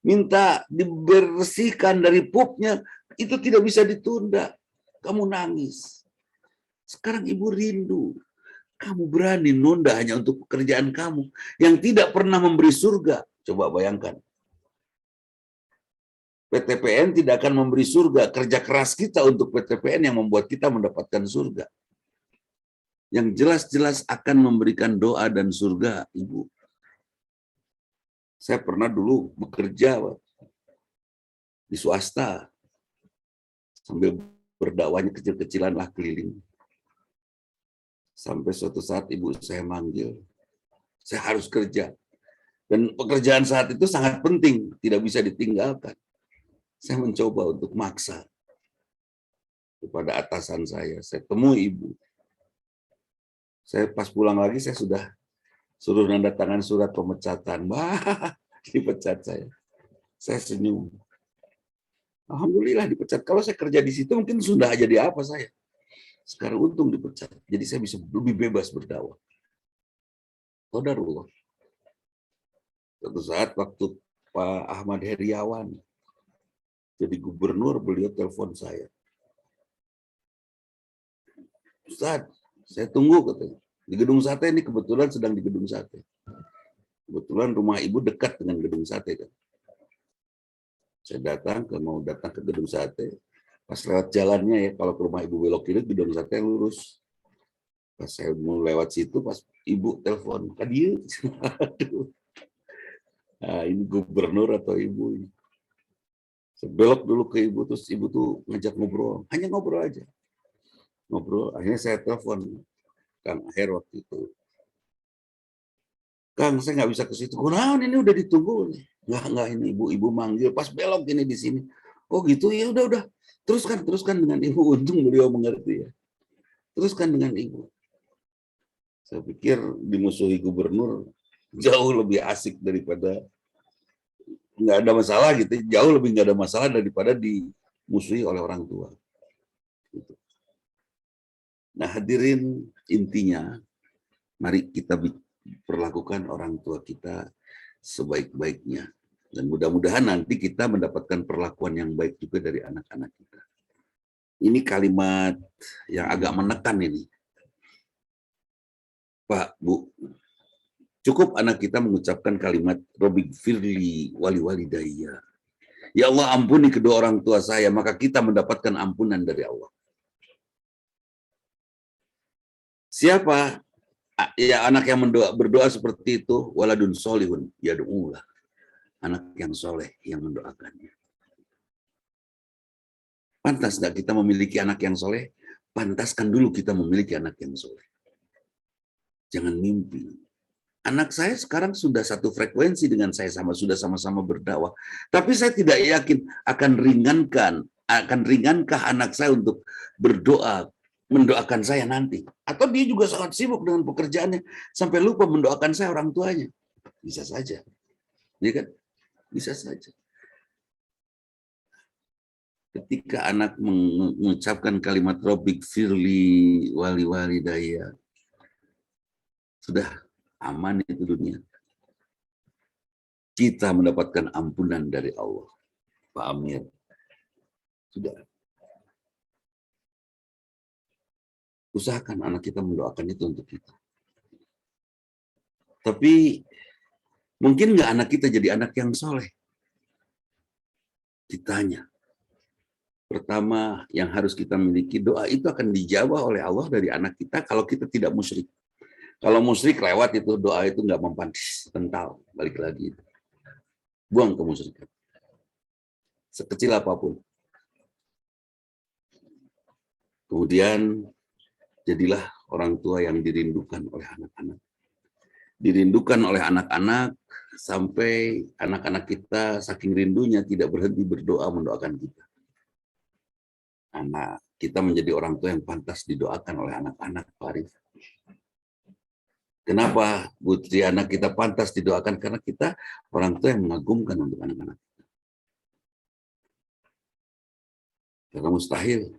Speaker 4: Minta dibersihkan dari pupnya, itu tidak bisa ditunda. Kamu nangis. Sekarang Ibu rindu. Kamu berani nunda hanya untuk pekerjaan kamu yang tidak pernah memberi surga. Coba bayangkan. PTPN tidak akan memberi surga. Kerja keras kita untuk PTPN yang membuat kita mendapatkan surga. Yang jelas-jelas akan memberikan doa dan surga, Ibu. Saya pernah dulu bekerja di swasta. Sambil berdakwahnya kecil-kecilan lah keliling. Sampai suatu saat ibu saya manggil, saya harus kerja. Dan pekerjaan saat itu sangat penting, tidak bisa ditinggalkan. Saya mencoba untuk maksa kepada atasan saya temui ibu. Saya pas pulang lagi, saya sudah suruh nanda tangan surat pemecatan. Wah, dipecat saya. Saya senyum. Alhamdulillah dipecat. Kalau saya kerja di situ mungkin sudah jadi apa saya. Sekarang untung dipecat. Jadi saya bisa lebih bebas berdakwah. Qadarullah. Suatu saat waktu Pak Ahmad Heriawan jadi gubernur, beliau telepon saya. Ustaz, saya tunggu katanya. Di gedung sate ini kebetulan sedang di gedung sate. Kebetulan rumah ibu dekat dengan gedung sate kan. Saya datang ke gedung sate. Pas lewat jalannya ya, kalau ke rumah ibu belok kiri, gedung sate lurus. Pas saya mau lewat situ, pas ibu telepon, Kadir. Aduh. Nah, ini gubernur atau ibu ini. Saya belok dulu ke ibu, terus ibu tuh ngajak ngobrol. Hanya ngobrol aja. ngobrol. Akhirnya saya telepon Kang Aher waktu itu. Kang, saya nggak bisa ke situ. Kenapa ini udah ditunggu? Nggak ini ibu manggil pas belok ini di sini. Oh gitu ya udah. Teruskan dengan ibu. Untung beliau mengerti ya. Teruskan dengan ibu. Saya pikir dimusuhi gubernur jauh lebih asik daripada nggak ada masalah gitu. Jauh lebih nggak ada masalah daripada dimusuhi oleh orang tua. Gitu. Nah hadirin, intinya mari kita perlakukan orang tua kita sebaik-baiknya. Dan mudah-mudahan nanti kita mendapatkan perlakuan yang baik juga dari anak-anak kita. Ini kalimat yang agak menekan ini. Pak, Bu, cukup anak kita mengucapkan kalimat Robik Firli wali walidayya. Ya Allah ampuni kedua orang tua saya, maka kita mendapatkan ampunan dari Allah. Siapa ya anak yang berdoa seperti itu? Waladun solihun yad'ulah. Anak yang soleh yang mendoakannya. Pantas nggak kita memiliki anak yang soleh? Pantaskan dulu kita memiliki anak yang soleh. Jangan mimpi. Anak saya sekarang sudah satu frekuensi dengan saya, sudah sama-sama berdakwah. Tapi saya tidak yakin akan ringankah anak saya untuk berdoa, mendoakan saya nanti. Atau dia juga sangat sibuk dengan pekerjaannya sampai lupa mendoakan saya orang tuanya. Bisa saja. Ya kan? Bisa saja. Ketika anak mengucapkan kalimat Robik Firli wali walidayya, sudah aman itu dunia. Kita mendapatkan ampunan dari Allah. Pak Amir. Sudah. Usahakan anak kita mendoakan itu untuk kita. Tapi mungkin nggak anak kita jadi anak yang soleh? Ditanya. Pertama yang harus kita miliki, doa itu akan dijawab oleh Allah dari anak kita kalau kita tidak musyrik. Kalau musyrik lewat itu, doa itu nggak mempan, kental, balik lagi. Buang kemusyrikan. Sekecil apapun. Kemudian, jadilah orang tua yang dirindukan oleh anak-anak. Dirindukan oleh anak-anak, sampai anak-anak kita saking rindunya tidak berhenti berdoa mendoakan kita. Anak kita menjadi orang tua yang pantas didoakan oleh anak-anak, Pak Arif. Kenapa Putri anak kita pantas didoakan? Karena kita orang tua yang mengagumkan untuk anak-anak. Karena mustahil.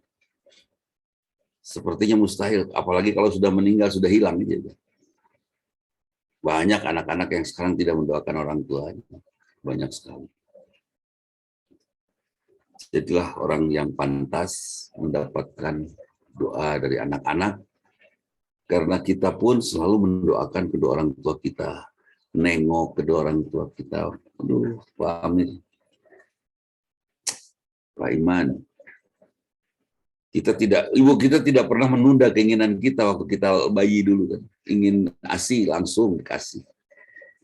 Speaker 4: Sepertinya mustahil. Apalagi kalau sudah meninggal, sudah hilang. Banyak anak-anak yang sekarang tidak mendoakan orang tuanya. Banyak sekali. Jadilah orang yang pantas mendapatkan doa dari anak-anak. Karena kita pun selalu mendoakan kedua orang tua kita. Nengok kedua orang tua kita. Aduh, Pak Amir. Pak Iman. Ibu kita tidak pernah menunda keinginan kita waktu kita bayi dulu kan. Ingin ASI langsung dikasih.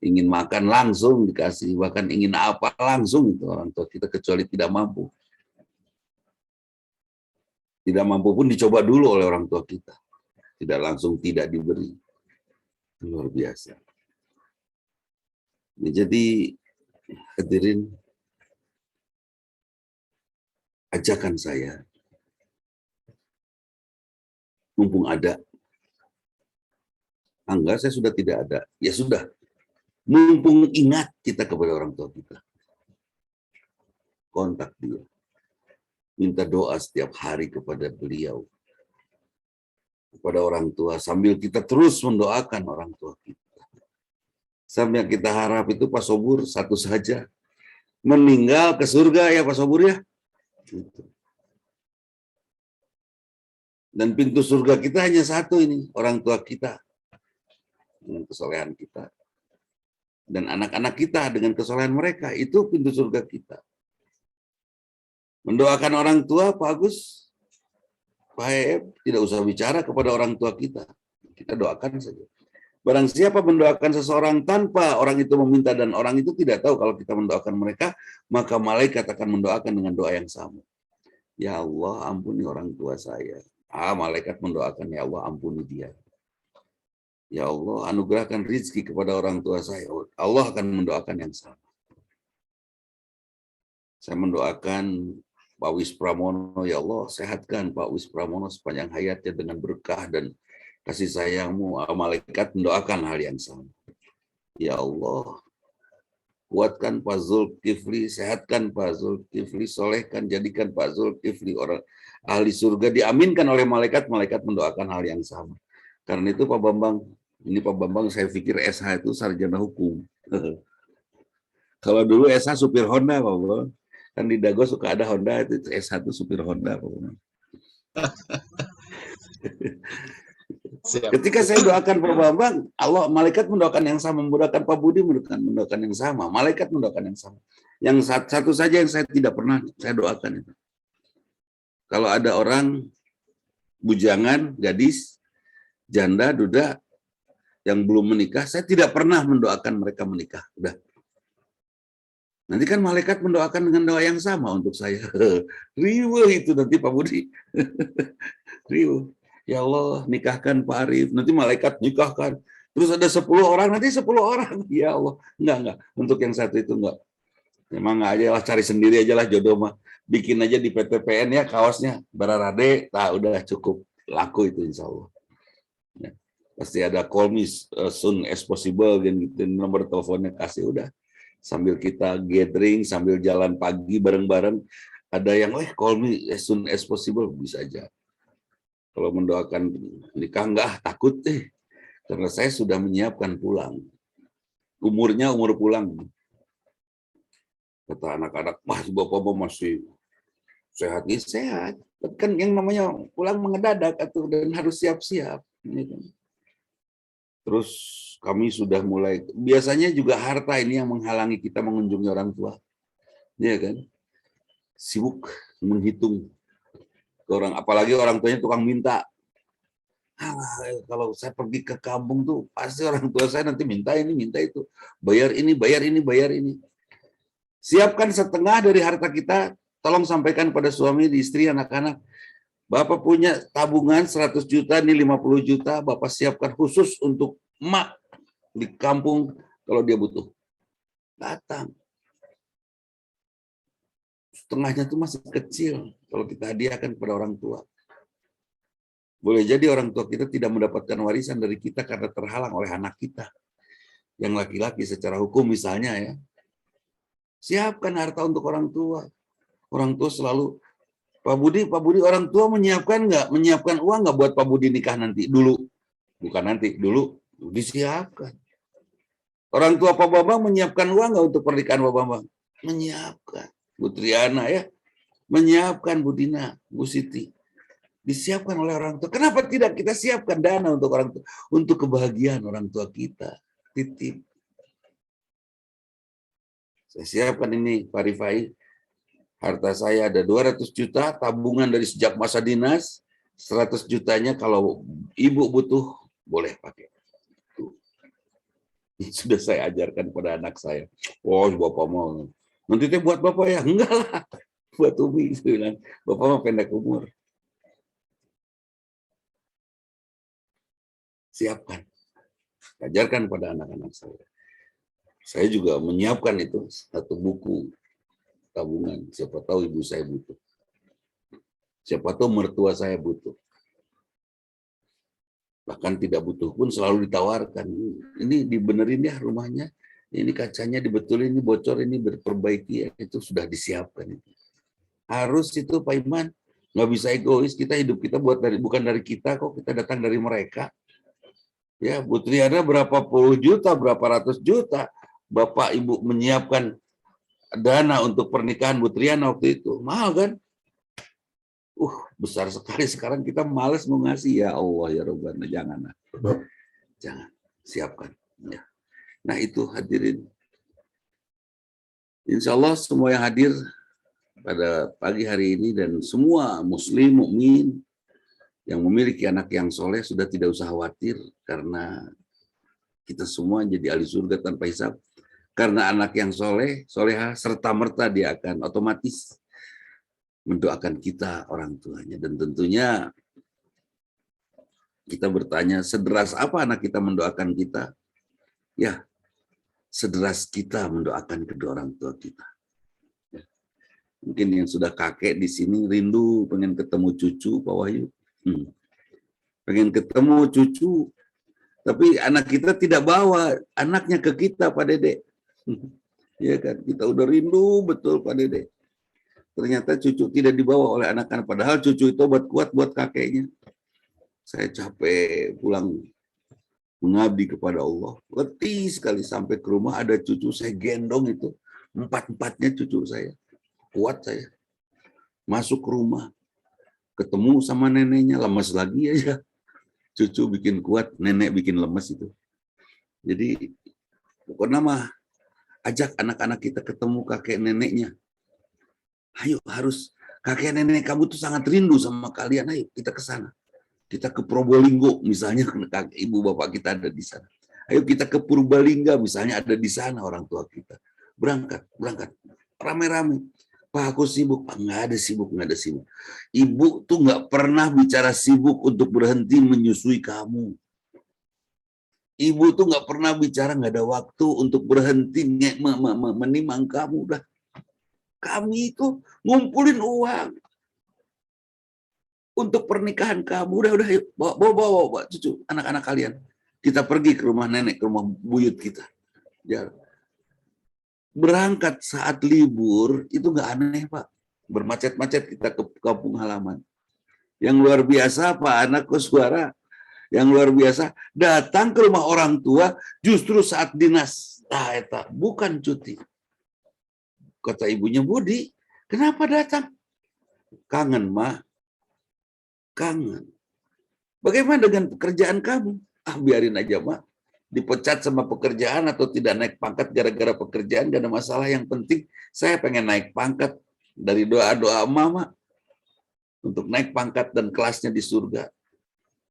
Speaker 4: Ingin makan langsung dikasih. Bahkan ingin apa langsung itu orang tua kita kecuali tidak mampu. Tidak mampu pun dicoba dulu oleh orang tua kita. Tidak langsung tidak diberi. Luar biasa. Jadi hadirin, ajakan saya, mumpung ada, enggak saya sudah tidak ada, ya sudah, mumpung ingat kita kepada orang tua kita. Kontak dia. Minta doa setiap hari kepada beliau. Kepada orang tua. Sambil kita terus mendoakan orang tua kita. Sambil kita harap itu Pak Sobur satu saja. Meninggal ke surga ya Pak Sobur ya. Gitu. Dan pintu surga kita hanya satu ini. Orang tua kita. Dengan kesolehan kita. Dan anak-anak kita dengan kesolehan mereka. Itu pintu surga kita. Mendoakan orang tua, Pak Agus, Pak Ef, tidak usah bicara kepada orang tua kita. Kita doakan saja. Barang siapa mendoakan seseorang tanpa orang itu meminta dan orang itu tidak tahu kalau kita mendoakan mereka, maka malaikat akan mendoakan dengan doa yang sama. Ya Allah, ampuni orang tua saya. Malaikat mendoakan, ya Allah ampuni dia. Ya Allah anugerahkan rizki kepada orang tua saya. Allah akan mendoakan yang sama. Saya mendoakan Pak Wis Pramono, ya Allah sehatkan Pak Wis Pramono sepanjang hayatnya dengan berkah dan kasih sayang-Mu. Malaikat mendoakan hal yang sama. Ya Allah kuatkan Pak Zulkifli, sehatkan Pak Zulkifli, solehkan, jadikan Pak Zulkifli orang ahli surga. Diaminkan oleh malaikat, malaikat mendoakan hal yang sama. Karena itu Pak Bambang, ini Pak Bambang saya pikir SH itu sarjana hukum. Kalau dulu SH supir Honda Pak Bambang. Kan di Dago suka ada Honda, itu SH itu supir Honda Pak Bambang.
Speaker 1: Siap.
Speaker 4: Ketika saya doakan Pak Bambang, Allah malaikat mendoakan yang sama, mendoakan Pak Budi mendoakan yang sama, malaikat mendoakan yang sama. Yang satu saja yang saya tidak pernah saya doakan itu. Kalau ada orang bujangan, gadis, janda, duda yang belum menikah, saya tidak pernah mendoakan mereka menikah. Udah. Nanti kan malaikat mendoakan dengan doa yang sama untuk saya. Riweuh itu nanti Pak Budi. Riweuh. Ya Allah, nikahkan Pak Arif. Nanti malaikat nikahkan. Terus ada 10 orang, nanti 10 orang. Ya Allah. Enggak. Untuk yang satu itu enggak. Memang aja lah, cari sendiri aja lah jodoh mah. Bikin aja di PTPN ya kaosnya. Bararade, udah cukup. Laku itu insya Allah. Ya. Pasti ada call me soon as possible. Gitu. Nomor teleponnya kasih udah. Sambil kita gathering, sambil jalan pagi bareng-bareng. Ada yang, call me as soon as possible. Bisa aja. Kalau mendoakan nikah enggak, takut karena saya sudah menyiapkan pulang. Umurnya umur pulang. Kata anak-anak, Bapak masih sehat. Ya, sehat. Tapi kan yang namanya pulang mengedadak dan harus siap-siap. Terus kami sudah mulai, biasanya juga harta ini yang menghalangi kita mengunjungi orang tua. Iya kan? Sibuk menghitung. Orang, apalagi orang tuanya tukang minta. Kalau saya pergi ke kampung tuh pasti orang tua saya nanti minta ini, minta itu, bayar ini, bayar ini, bayar ini. Siapkan setengah dari harta kita, tolong sampaikan pada suami, istri, anak-anak. Bapak punya tabungan 100 juta, ini 50 juta, Bapak siapkan khusus untuk emak di kampung kalau dia butuh. Datang. Setengahnya itu masih kecil kalau kita hadiahkan kepada orang tua. Boleh jadi orang tua kita tidak mendapatkan warisan dari kita karena terhalang oleh anak kita. Yang laki-laki secara hukum misalnya ya. Siapkan harta untuk orang tua. Orang tua selalu, Pak Budi orang tua menyiapkan nggak? Menyiapkan uang nggak buat Pak Budi nikah nanti? Dulu. Bukan nanti, dulu. Disiapkan. Orang tua Pak Bambang menyiapkan uang nggak untuk pernikahan Pak Bambang? Menyiapkan. Bu Triana ya, menyiapkan Bu Dina, Bu Siti. Disiapkan oleh orang tua. Kenapa tidak kita siapkan dana untuk orang tua? Untuk kebahagiaan orang tua kita. Titip. Saya siapkan ini, Pak Rifai. Harta saya ada 200 juta, tabungan dari sejak masa dinas. 100 jutanya kalau ibu butuh, boleh pakai. Sudah saya ajarkan pada anak saya. Oh, Bapak mau. Nanti itu buat Bapak ya? Enggak lah. Buat Umi. Bilang, Bapak mah pendek umur. Siapkan. Ajarkan pada anak-anak saya. Saya juga menyiapkan itu satu buku tabungan. Siapa tahu ibu saya butuh. Siapa tahu mertua saya butuh. Bahkan tidak butuh pun selalu ditawarkan. Ini dibenerin ya rumahnya. Ini kacanya dibetulin, ini bocor, ini diperbaiki. Ya. Itu sudah disiapkan. Harus itu Pak Iman. Nggak bisa egois. Kita hidup kita bukan dari kita kok. Kita datang dari mereka. Ya, Bu Triana berapa puluh juta, berapa ratus juta. Bapak Ibu menyiapkan dana untuk pernikahan Bu Triana waktu itu. Mahal kan? Besar sekali. Sekarang kita malas mau ngasih. Ya Allah, ya Rabbana. Jangan. Jangan. Siapkan. Ya. Nah itu hadirin. Insya Allah semua yang hadir pada pagi hari ini dan semua muslim, mukmin yang memiliki anak yang soleh sudah tidak usah khawatir karena kita semua jadi ahli surga tanpa hisab. Karena anak yang soleh, soleha, serta-merta dia akan otomatis mendoakan kita orang tuanya. Dan tentunya kita bertanya, sederas apa anak kita mendoakan kita? Ya, sederas kita mendoakan kedua orang tua kita. Ya. Mungkin yang sudah kakek di sini rindu pengen ketemu cucu, Pak Wahyu. Pengen ketemu cucu, tapi anak kita tidak bawa anaknya ke kita, Pak Dede. Ya kan, kita udah rindu betul, Pak Dede. Ternyata cucu tidak dibawa oleh anak-anak, padahal cucu itu obat kuat buat kakeknya. Saya capek pulang mengabdi kepada Allah, letih sekali, sampai ke rumah ada cucu saya gendong itu, 4-4-nya cucu saya, kuat saya. Masuk ke rumah, ketemu sama neneknya, lemes lagi aja. Cucu bikin kuat, nenek bikin lemes itu. Jadi pokoknya mah ajak anak-anak kita ketemu kakek neneknya. Ayo, harus, kakek nenek kamu tuh sangat rindu sama kalian, ayo kita ke sana. Kita ke Probolinggo misalnya, kakek ibu bapak kita ada di sana. Ayo kita ke Purbalingga misalnya, ada di sana orang tua kita. Berangkat rame-rame. Pak, aku sibuk. Pak, nggak ada sibuk. Ibu tuh nggak pernah bicara sibuk untuk berhenti menyusui kamu. Ibu tuh nggak pernah bicara nggak ada waktu untuk berhenti menimang kamu. Udah, kami itu ngumpulin uang untuk pernikahan kamu. Udah, yuk, bawa cucu, anak-anak kalian. Kita pergi ke rumah nenek, ke rumah buyut kita. Ya. Berangkat saat libur itu nggak aneh, Pak. Bermacet-macet kita ke kampung halaman. Yang luar biasa, Pak anak koswara, yang luar biasa, datang ke rumah orang tua justru saat dinas. Nah, eta bukan cuti. Kata ibunya, Budi, kenapa datang? Kangen, Ma. Kangen. Bagaimana dengan pekerjaan kamu? Ah, biarin aja, Ma. Dipecat sama pekerjaan atau tidak naik pangkat gara-gara pekerjaan, gak ada masalah. Yang penting saya pengen naik pangkat dari doa-doa Mama untuk naik pangkat dan kelasnya di surga.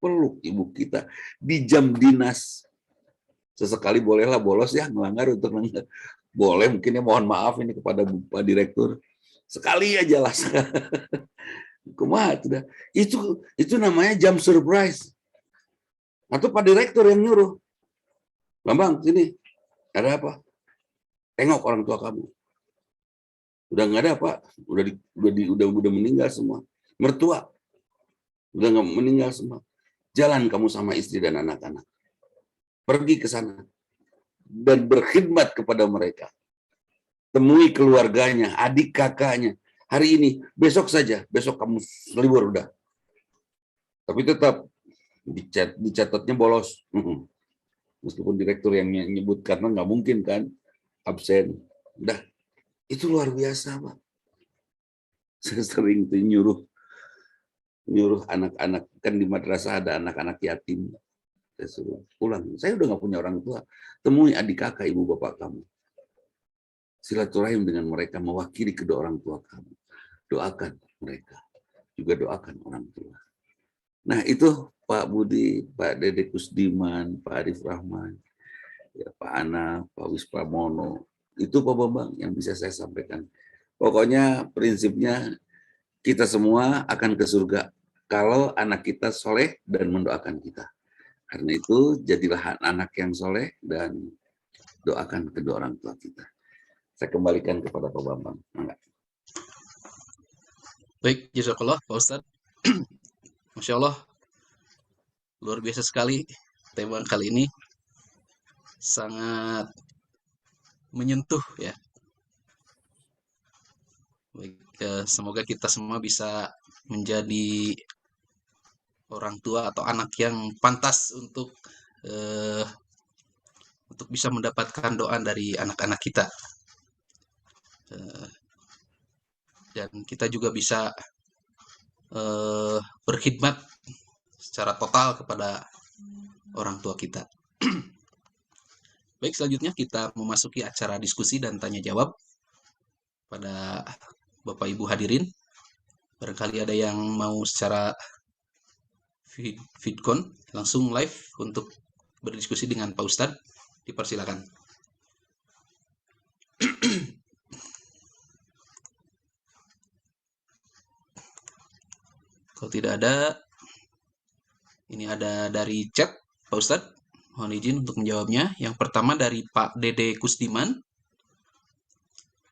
Speaker 4: Peluk ibu kita di jam dinas. Sesekali bolehlah bolos ya, melanggar untuk melanggar. Boleh, mungkin ya, mohon maaf ini kepada Pak Direktur. Sekali aja lah. Kumaha sudah. Itu namanya jam surprise. Atau Pak Direktur yang nyuruh. Bambang, sini. Ada apa? Tengok orang tua kamu. Udah nggak ada, Pak. Udah meninggal semua. Mertua udah nggak meninggal semua. Jalan kamu sama istri dan anak-anak. Pergi ke sana dan berkhidmat kepada mereka. Temui keluarganya, adik kakaknya. Hari ini, besok saja. Besok kamu libur udah. Tapi tetap dicatatnya bolos. Meskipun direktur yang nyebut, karena nggak mungkin kan absen. Udah, itu luar biasa, Pak. Saya sering tuh nyuruh anak-anak, kan di madrasah ada anak-anak yatim. Saya suruh pulang. Saya udah nggak punya orang tua. Temui adik kakak, ibu bapak kamu. Silaturahim dengan mereka, mewakili kedua orang tua kamu. Doakan mereka. Juga doakan orang tua. Nah itu Pak Budi, Pak Dede Kusdiman, Pak Arif Rahman, ya, Pak Ana, Pak Wispramono. Itu Pak Bambang yang bisa saya sampaikan. Pokoknya prinsipnya kita semua akan ke surga kalau anak kita soleh dan mendoakan kita. Karena itu jadilah anak yang soleh dan doakan kedua orang tua kita. Saya kembalikan kepada Pak Bambang. Enggak.
Speaker 1: Baik, jazakallah Pak Ustadz. Masya Allah, luar biasa sekali tema kali ini. Sangat menyentuh ya. Baik, semoga kita semua bisa menjadi orang tua atau anak yang pantas untuk bisa mendapatkan doa dari anak-anak kita, dan kita juga bisa berkhidmat secara total kepada orang tua kita. Baik, selanjutnya kita memasuki acara diskusi dan tanya jawab pada Bapak Ibu hadirin. Barangkali ada yang mau secara vidcon langsung live untuk berdiskusi dengan Pak Ustadz, dipersilakan. Kalau tidak ada, Ini ada dari chat, Pak Ustadz. Mohon izin untuk menjawabnya. Yang pertama dari Pak Dede Kusdiman.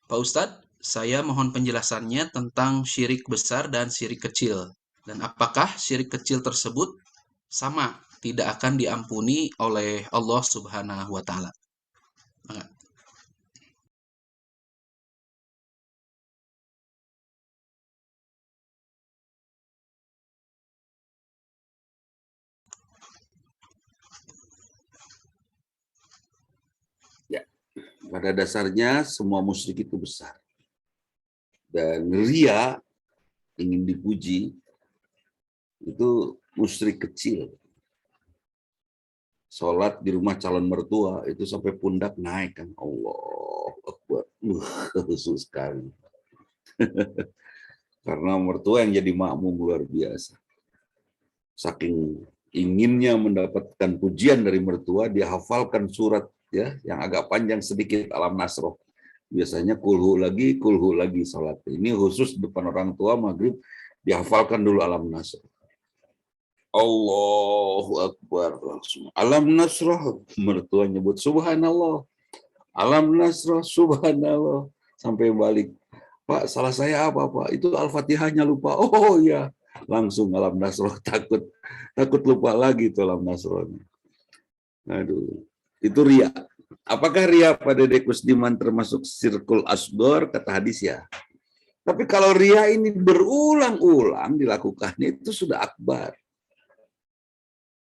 Speaker 1: Pak Ustadz, saya mohon penjelasannya tentang syirik besar dan syirik kecil. Dan apakah syirik kecil tersebut sama, tidak akan diampuni oleh Allah Subhanahu wa Ta'ala?
Speaker 4: Pada dasarnya semua musyrik itu besar. Dan ria, ingin dipuji, itu musyrik kecil. Sholat di rumah calon mertua, itu sampai pundak naik kan. Allah Akbar. Khusus sekali. Karena mertua yang jadi makmum luar biasa. Saking inginnya mendapatkan pujian dari mertua, dia hafalkan surat ya yang agak panjang sedikit Alam Nasroh. Biasanya kulhu lagi salat. Ini khusus depan orang tua maghrib dihafalkan dulu Alam Nasroh. Allahu Akbar, langsung Alam Nasroh, mertua nyebut subhanallah. Alam Nasroh, subhanallah, sampai balik. Pak, salah saya apa Pak? Itu Al-Fatihahnya lupa. Oh ya, langsung Alam Nasroh, takut lupa lagi itu Alam Nasroh. Aduh. Itu ria. Apakah ria pada Dede Kusdiman termasuk sirkul asgor? Kata hadis ya. Tapi kalau ria ini berulang-ulang dilakukan, itu sudah akbar.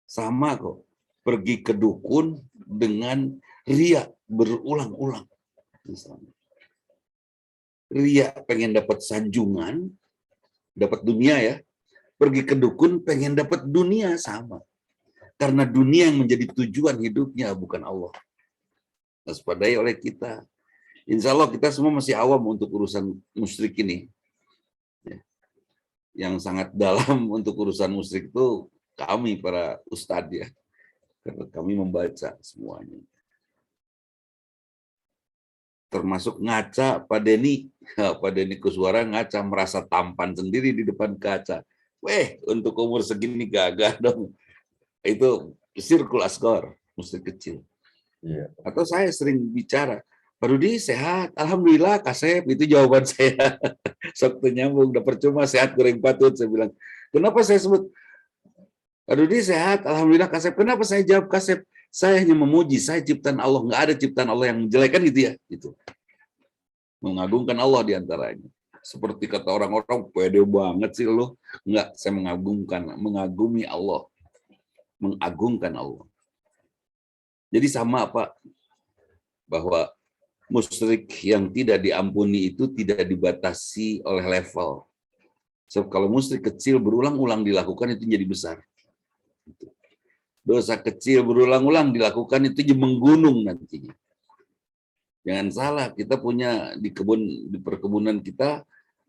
Speaker 4: Sama kok. Pergi ke dukun dengan ria berulang-ulang. Ria pengen dapat sanjungan, dapat dunia ya. Pergi ke dukun pengen dapat dunia, sama. Karena dunia yang menjadi tujuan hidupnya, bukan Allah. Waspadai oleh kita. Insya Allah kita semua masih awam untuk urusan musyrik ini. Yang sangat dalam untuk urusan musyrik itu kami para ustadz ya. Karena kami membaca semuanya. Termasuk ngaca Pak Denny. Pak Denny Kuswara ngaca, merasa tampan sendiri di depan kaca. Weh, untuk umur segini gagah dong. Itu sirkul asgor, musyrik kecil. Ya. Atau saya sering bicara, Pak Rudi sehat, alhamdulillah Kasep, itu jawaban saya. Sok nyambung, udah percuma sehat goreng patut, saya bilang. Kenapa saya sebut Pak Rudi sehat, alhamdulillah Kasep? Kenapa saya jawab Kasep? Saya hanya memuji, saya ciptaan Allah, nggak ada ciptaan Allah yang menjelekan gitu ya. Itu mengagungkan Allah diantaranya. Seperti kata orang-orang, pede banget sih lo. Enggak, saya mengagumi Allah. Mengagungkan Allah. Jadi sama Pak, bahwa musyrik yang tidak diampuni itu tidak dibatasi oleh level. So, kalau musyrik kecil berulang-ulang dilakukan itu jadi besar. Dosa kecil berulang-ulang dilakukan itu jadi menggunung nantinya. Jangan salah, kita punya di perkebunan kita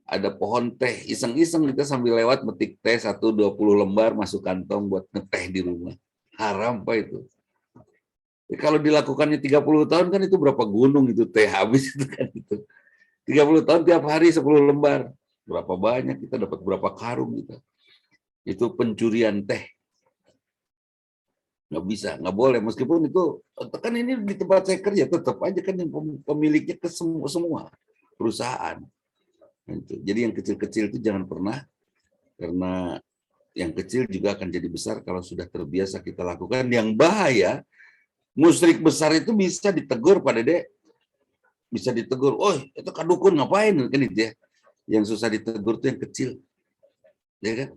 Speaker 4: ada pohon teh, iseng-iseng kita sambil lewat metik teh 1-20 lembar masuk kantong buat ngeteh di rumah. Haram Pak itu. Kalau dilakukannya 30 tahun kan itu berapa gunung itu teh habis itu kan itu. 30 tahun tiap hari 10 lembar. Berapa banyak kita dapat berapa karung kita. Itu pencurian teh. Nggak bisa, nggak boleh. Meskipun itu, kan ini di tempat saya kerja tetap aja kan yang pemiliknya ke semua perusahaan. Jadi yang kecil-kecil itu jangan pernah, karena yang kecil juga akan jadi besar kalau sudah terbiasa kita lakukan. Yang bahaya, musyrik besar itu bisa ditegur Pak Dede, bisa ditegur, oh itu kan dukun ngapain kan itu ya. Yang susah ditegur itu yang kecil, ya kan?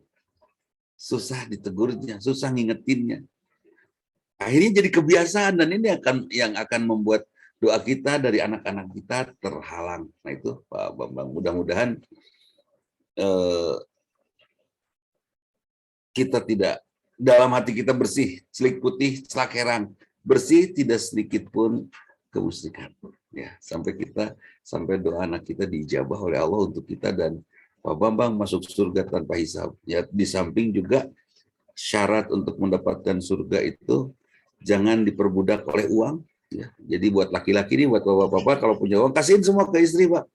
Speaker 4: Susah ditegurnya, susah ngingetinnya. Akhirnya jadi kebiasaan dan ini yang akan membuat doa kita dari anak-anak kita terhalang. Nah itu Pak Bambang, mudah-mudahan kita tidak, dalam hati kita bersih, selik putih, selak herang, bersih, tidak sedikit pun kemusyrikan. Ya, sampai doa anak kita diijabah oleh Allah untuk kita dan Pak Bambang masuk surga tanpa hisab. Ya, di samping juga syarat untuk mendapatkan surga itu jangan diperbudak oleh uang. Ya, jadi buat laki-laki ini, buat bapak-bapak, kalau punya uang kasihin semua ke istri Pak.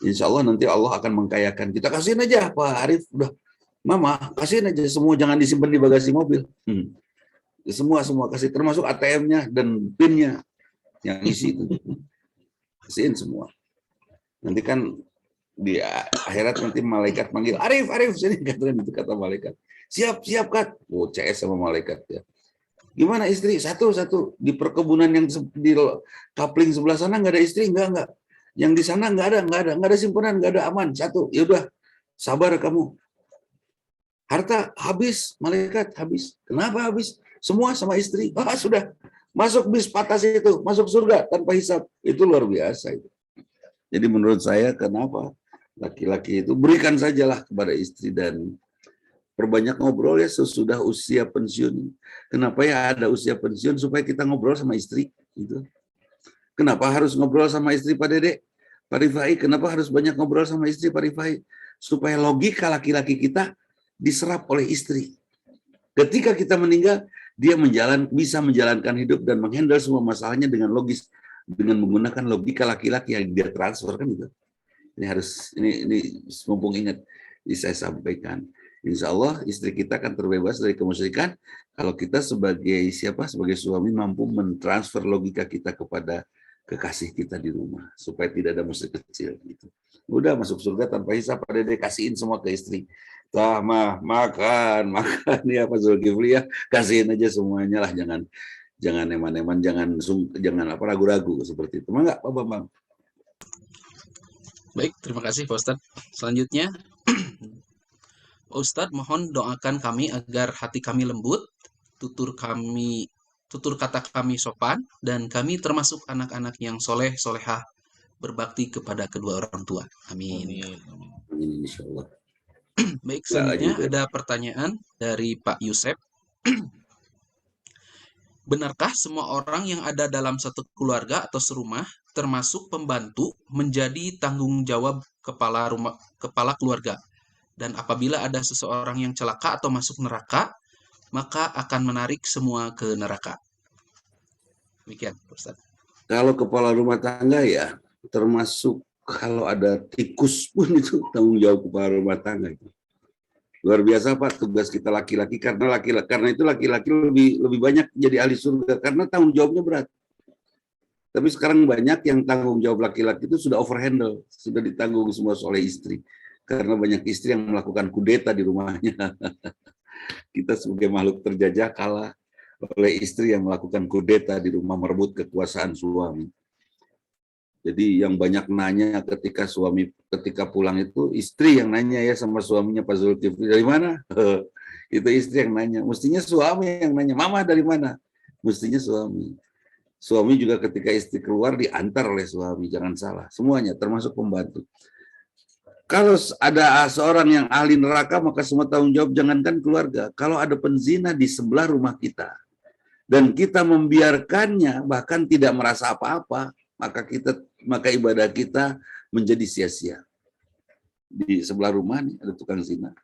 Speaker 4: Insya Allah nanti Allah akan mengkayakan. Kita kasihin aja Pak Arif, udah Mama, kasihin aja semua, jangan disimpan di bagasi mobil. Semua kasih, termasuk ATM-nya dan PIN-nya yang isi itu. Kasihin semua. Nanti kan di akhirat nanti malaikat manggil, Arif, sini, kata malaikat. Siap, Kak. Oh, CS sama malaikat ya. Gimana istri? Satu. Di perkebunan yang di kapling sebelah sana nggak ada istri, enggak. Yang di sana nggak ada simpanan, nggak ada, aman. Satu, ya udah, sabar kamu. Harta habis, malaikat habis. Kenapa habis? Semua sama istri. Sudah. Masuk bis patas itu, masuk surga tanpa hisab. Itu luar biasa itu. Jadi menurut saya kenapa laki-laki itu berikan sajalah kepada istri dan perbanyak ngobrol ya sesudah usia pensiun. Kenapa ya ada usia pensiun? Supaya kita ngobrol sama istri. Gitu. Kenapa harus ngobrol sama istri Pak Dede? Pak Rifai, kenapa harus banyak ngobrol sama istri Pak Rifai? Supaya logika laki-laki kita diserap oleh istri. Ketika kita meninggal, dia bisa menjalankan hidup dan menghandle semua masalahnya dengan logis, dengan menggunakan logika laki-laki yang dia transfer kan itu. Ini mumpung ingat saya sampaikan. Insya Allah istri kita akan terbebas dari kemusyrikan kalau kita sebagai suami mampu mentransfer logika kita kepada kekasih kita di rumah supaya tidak ada musuh kecil gitu. Udah masuk surga tanpa hisab, pada dia kasihin semua ke istri. Makan ya Pak Zulkifli ya, kasihin aja semuanya lah, jangan eman-eman, jangan ragu-ragu seperti itu. Enggak Pak Bambang.
Speaker 1: Baik, terima kasih Pak Ustadz. Selanjutnya, Pak Ustadz mohon doakan kami agar hati kami lembut, tutur kata kami sopan, dan kami termasuk anak-anak yang solehah berbakti kepada kedua orang tua. Amin.
Speaker 4: Amin insyaallah.
Speaker 1: Baik, selanjutnya ada pertanyaan dari Pak Yusef. Benarkah semua orang yang ada dalam satu keluarga atau serumah, termasuk pembantu, menjadi tanggung jawab kepala keluarga? Dan apabila ada seseorang yang celaka atau masuk neraka, maka akan menarik semua ke neraka. Demikian, Ustaz.
Speaker 4: Kalau kepala rumah tangga ya, termasuk kalau ada tikus pun itu tanggung jawab kepala rumah tangga itu. Luar biasa Pak, tugas kita laki-laki karena itu laki-laki lebih banyak jadi ahli surga karena tanggung jawabnya berat. Tapi sekarang banyak yang tanggung jawab laki-laki itu sudah overhandle, sudah ditanggung semua oleh istri. Karena banyak istri yang melakukan kudeta di rumahnya. Kita sebagai makhluk terjajah kalah oleh istri yang melakukan kudeta di rumah merebut kekuasaan suami. Jadi yang banyak nanya ketika pulang itu istri yang nanya ya sama suaminya Pak Zulkifli, dari mana? Itu istri yang nanya. Mestinya suami yang nanya, mama dari mana? Mestinya suami. Suami juga ketika istri keluar diantar oleh suami, jangan salah. Semuanya termasuk pembantu. Kalau ada seorang yang ahli neraka maka semua tanggung jawab, jangankan keluarga. Kalau ada penzina di sebelah rumah kita dan kita membiarkannya bahkan tidak merasa apa-apa, maka ibadah kita menjadi sia-sia. Di sebelah rumah nih ada tukang zina,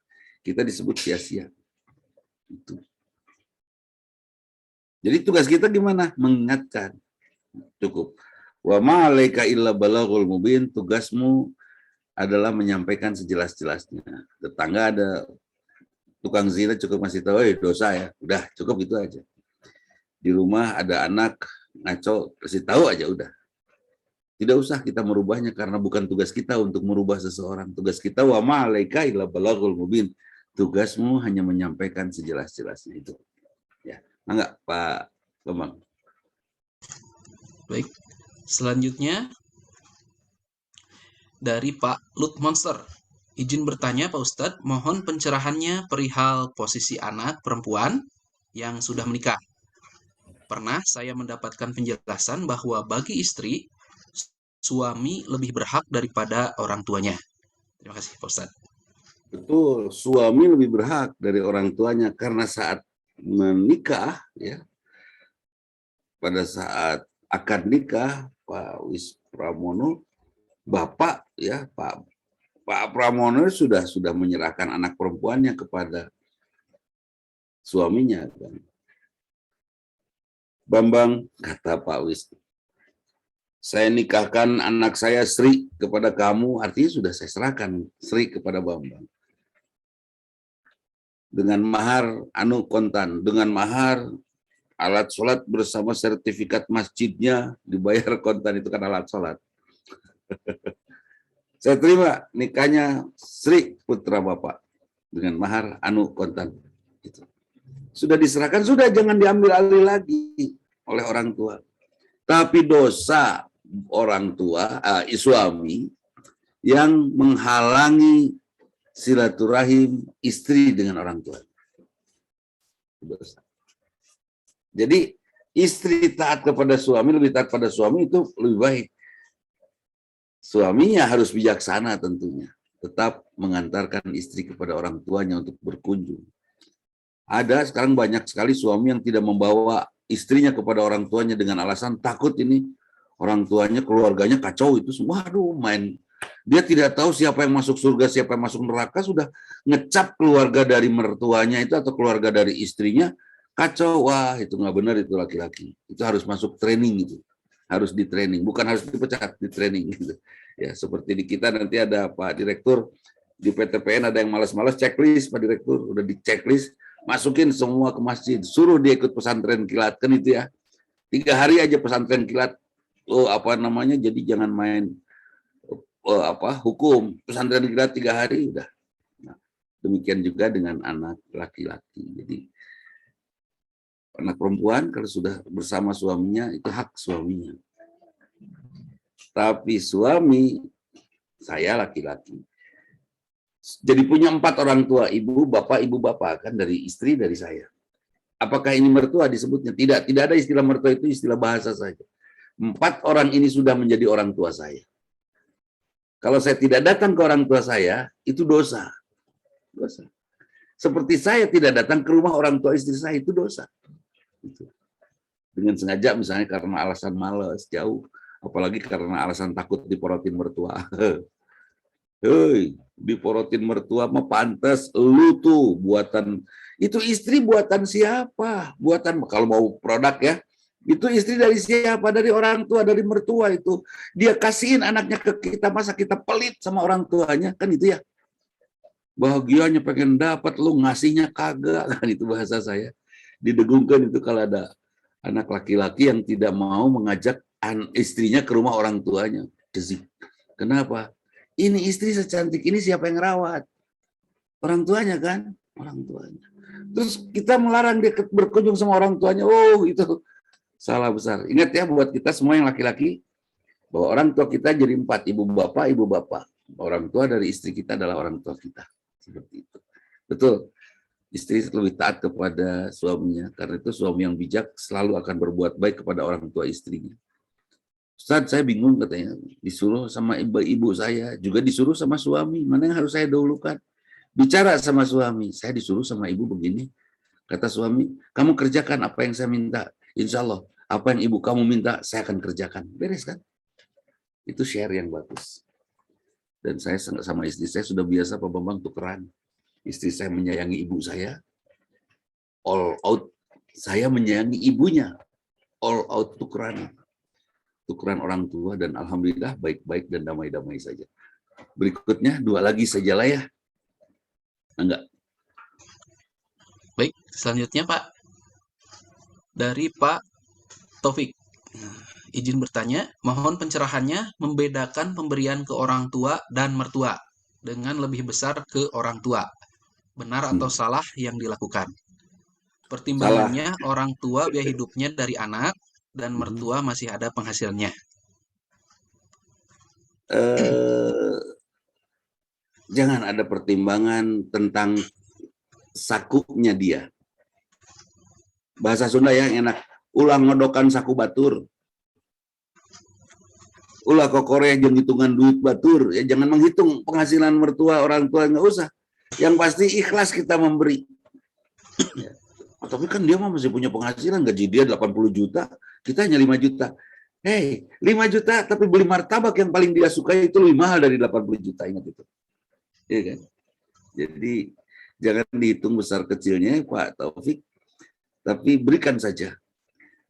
Speaker 4: kita disebut sia-sia. Itu. Jadi tugas kita gimana? Mengingatkan. Cukup. Wa ma 'alaika illa balaghul mubin, tugasmu adalah menyampaikan sejelas-jelasnya. Tetangga ada tukang zina cukup masih tahu dosa ya. Udah, cukup itu aja. Di rumah ada anak ngaco, kasih tahu aja udah. Tidak usah kita merubahnya karena bukan tugas kita untuk merubah seseorang. Tugas kita wa ma 'alaika illa balaghul mubin. Tugasmu hanya menyampaikan sejelas-jelasnya itu. Ya, enggak Pak Bambang.
Speaker 1: Baik. Selanjutnya dari Pak Lut Monster. Izin bertanya Pak Ustadz, mohon pencerahannya perihal posisi anak perempuan yang sudah menikah. Pernah saya mendapatkan penjelasan bahwa bagi istri, suami lebih berhak daripada orang tuanya. Terima kasih Pak Ustadz.
Speaker 4: Betul, suami lebih berhak dari orang tuanya karena saat menikah, ya, pada saat akad nikah, Pak Wis Pramono, Bapak, ya, Pak Pramono sudah menyerahkan anak perempuannya kepada suaminya. Kan. Bambang, kata Pak Wis, saya nikahkan anak saya Sri kepada kamu, artinya sudah saya serahkan Sri kepada Bambang. dengan mahar anu kontan, dengan mahar alat sholat bersama sertifikat masjidnya dibayar kontan, itu kan alat sholat. Saya terima nikahnya Sri putra Bapak dengan mahar anu kontan. Itu sudah diserahkan, sudah, jangan diambil alih lagi oleh orang tua. Tapi dosa orang tua, suami yang menghalangi silaturahim istri dengan orang tua. Dosa. Jadi istri taat kepada suami, lebih taat pada suami itu lebih baik. Suaminya harus bijaksana tentunya, tetap mengantarkan istri kepada orang tuanya untuk berkunjung. Ada sekarang banyak sekali suami yang tidak membawa istrinya kepada orang tuanya dengan alasan takut ini orang tuanya, keluarganya kacau itu semua. Aduh, main. Dia tidak tahu siapa yang masuk surga, siapa yang masuk neraka, sudah ngecap keluarga dari mertuanya itu atau keluarga dari istrinya kacau. Wah, itu nggak benar, itu laki-laki. Itu harus masuk training itu. Harus di training, bukan harus dipecat, di training gitu. Ya, seperti di kita nanti ada Pak Direktur di PTPN ada yang malas-malas checklist, Pak Direktur udah di checklist, masukin semua ke masjid, suruh dia ikut pesantren kilat, kan itu ya. 3 hari aja pesantren kilat. Oh, apa namanya? Jadi jangan main hukum. Pesantren kilat 3 hari udah. Nah, demikian juga dengan anak laki-laki. Jadi anak perempuan kalau sudah bersama suaminya itu hak suaminya. Tapi suami saya laki-laki jadi punya 4 orang tua, ibu bapak kan, dari istri, dari saya. Apakah ini mertua disebutnya? Tidak ada istilah mertua, itu istilah bahasa saja. 4 orang ini sudah menjadi orang tua saya. Kalau saya tidak datang ke orang tua saya, itu dosa. Dosa. Seperti saya tidak datang ke rumah orang tua istri saya, itu dosa. Dengan sengaja misalnya karena alasan malas jauh, apalagi karena alasan takut diporotin mertua. Hei, diporotin mertua mah pantas lu tuh buatan, itu istri buatan siapa? Buatan, kalau mau produk ya, itu istri dari siapa? Dari orang tua, dari mertua itu. Dia kasihin anaknya ke kita, masa kita pelit sama orang tuanya, kan itu ya. Bahagianya pengen dapat, lu ngasihnya kagak, kan itu bahasa saya. Didegungkan itu kalau ada anak laki-laki yang tidak mau mengajak istrinya ke rumah orang tuanya. Kenapa? Ini istri secantik ini siapa yang rawat? Orang tuanya kan? Orang tuanya. Terus kita melarang dia berkunjung sama orang tuanya. Oh, itu salah besar. Ingat ya buat kita semua yang laki-laki, bahwa orang tua kita jadi 4, ibu bapak. Orang tua dari istri kita adalah orang tua kita. Seperti itu. Betul. Istri lebih taat kepada suaminya, karena itu suami yang bijak selalu akan berbuat baik kepada orang tua istrinya. Ustaz, saya bingung katanya, disuruh sama ibu saya, juga disuruh sama suami, mana yang harus saya dahulukan? Bicara sama suami, saya disuruh sama ibu begini, kata suami, kamu kerjakan apa yang saya minta, insya Allah, apa yang ibu kamu minta, saya akan kerjakan. Beres kan? Itu share yang bagus. Dan saya sama istri saya sudah biasa Pak Bambang tukeran. Istri saya menyayangi ibu saya, all out. Saya menyayangi ibunya, all out tukeran. Tukeran orang tua, dan alhamdulillah baik-baik dan damai-damai saja. Berikutnya 2 lagi sajalah ya. Enggak.
Speaker 1: Baik, selanjutnya Pak. Dari Pak Taufik. Izin bertanya, mohon pencerahannya membedakan pemberian ke orang tua dan mertua dengan lebih besar ke orang tua. Benar atau salah yang dilakukan? Pertimbangannya salah. Orang tua biaya hidupnya dari anak dan mertua masih ada penghasilnya.
Speaker 4: Jangan ada pertimbangan tentang sakunya dia. Bahasa Sunda yang enak. Ulang ngodokan saku batur. Ulah kokore jeung hitungan duit batur. Ya, jangan menghitung penghasilan mertua orang tua, nggak usah. Yang pasti ikhlas kita memberi. Ya. Tapi kan dia mah masih punya penghasilan, gaji dia 80 juta, kita hanya 5 juta. Hei, 5 juta tapi beli martabak yang paling dia sukai itu lebih mahal dari 80 juta, ingat itu. Iya kan? Jadi jangan dihitung besar kecilnya Pak Taufik, tapi berikan saja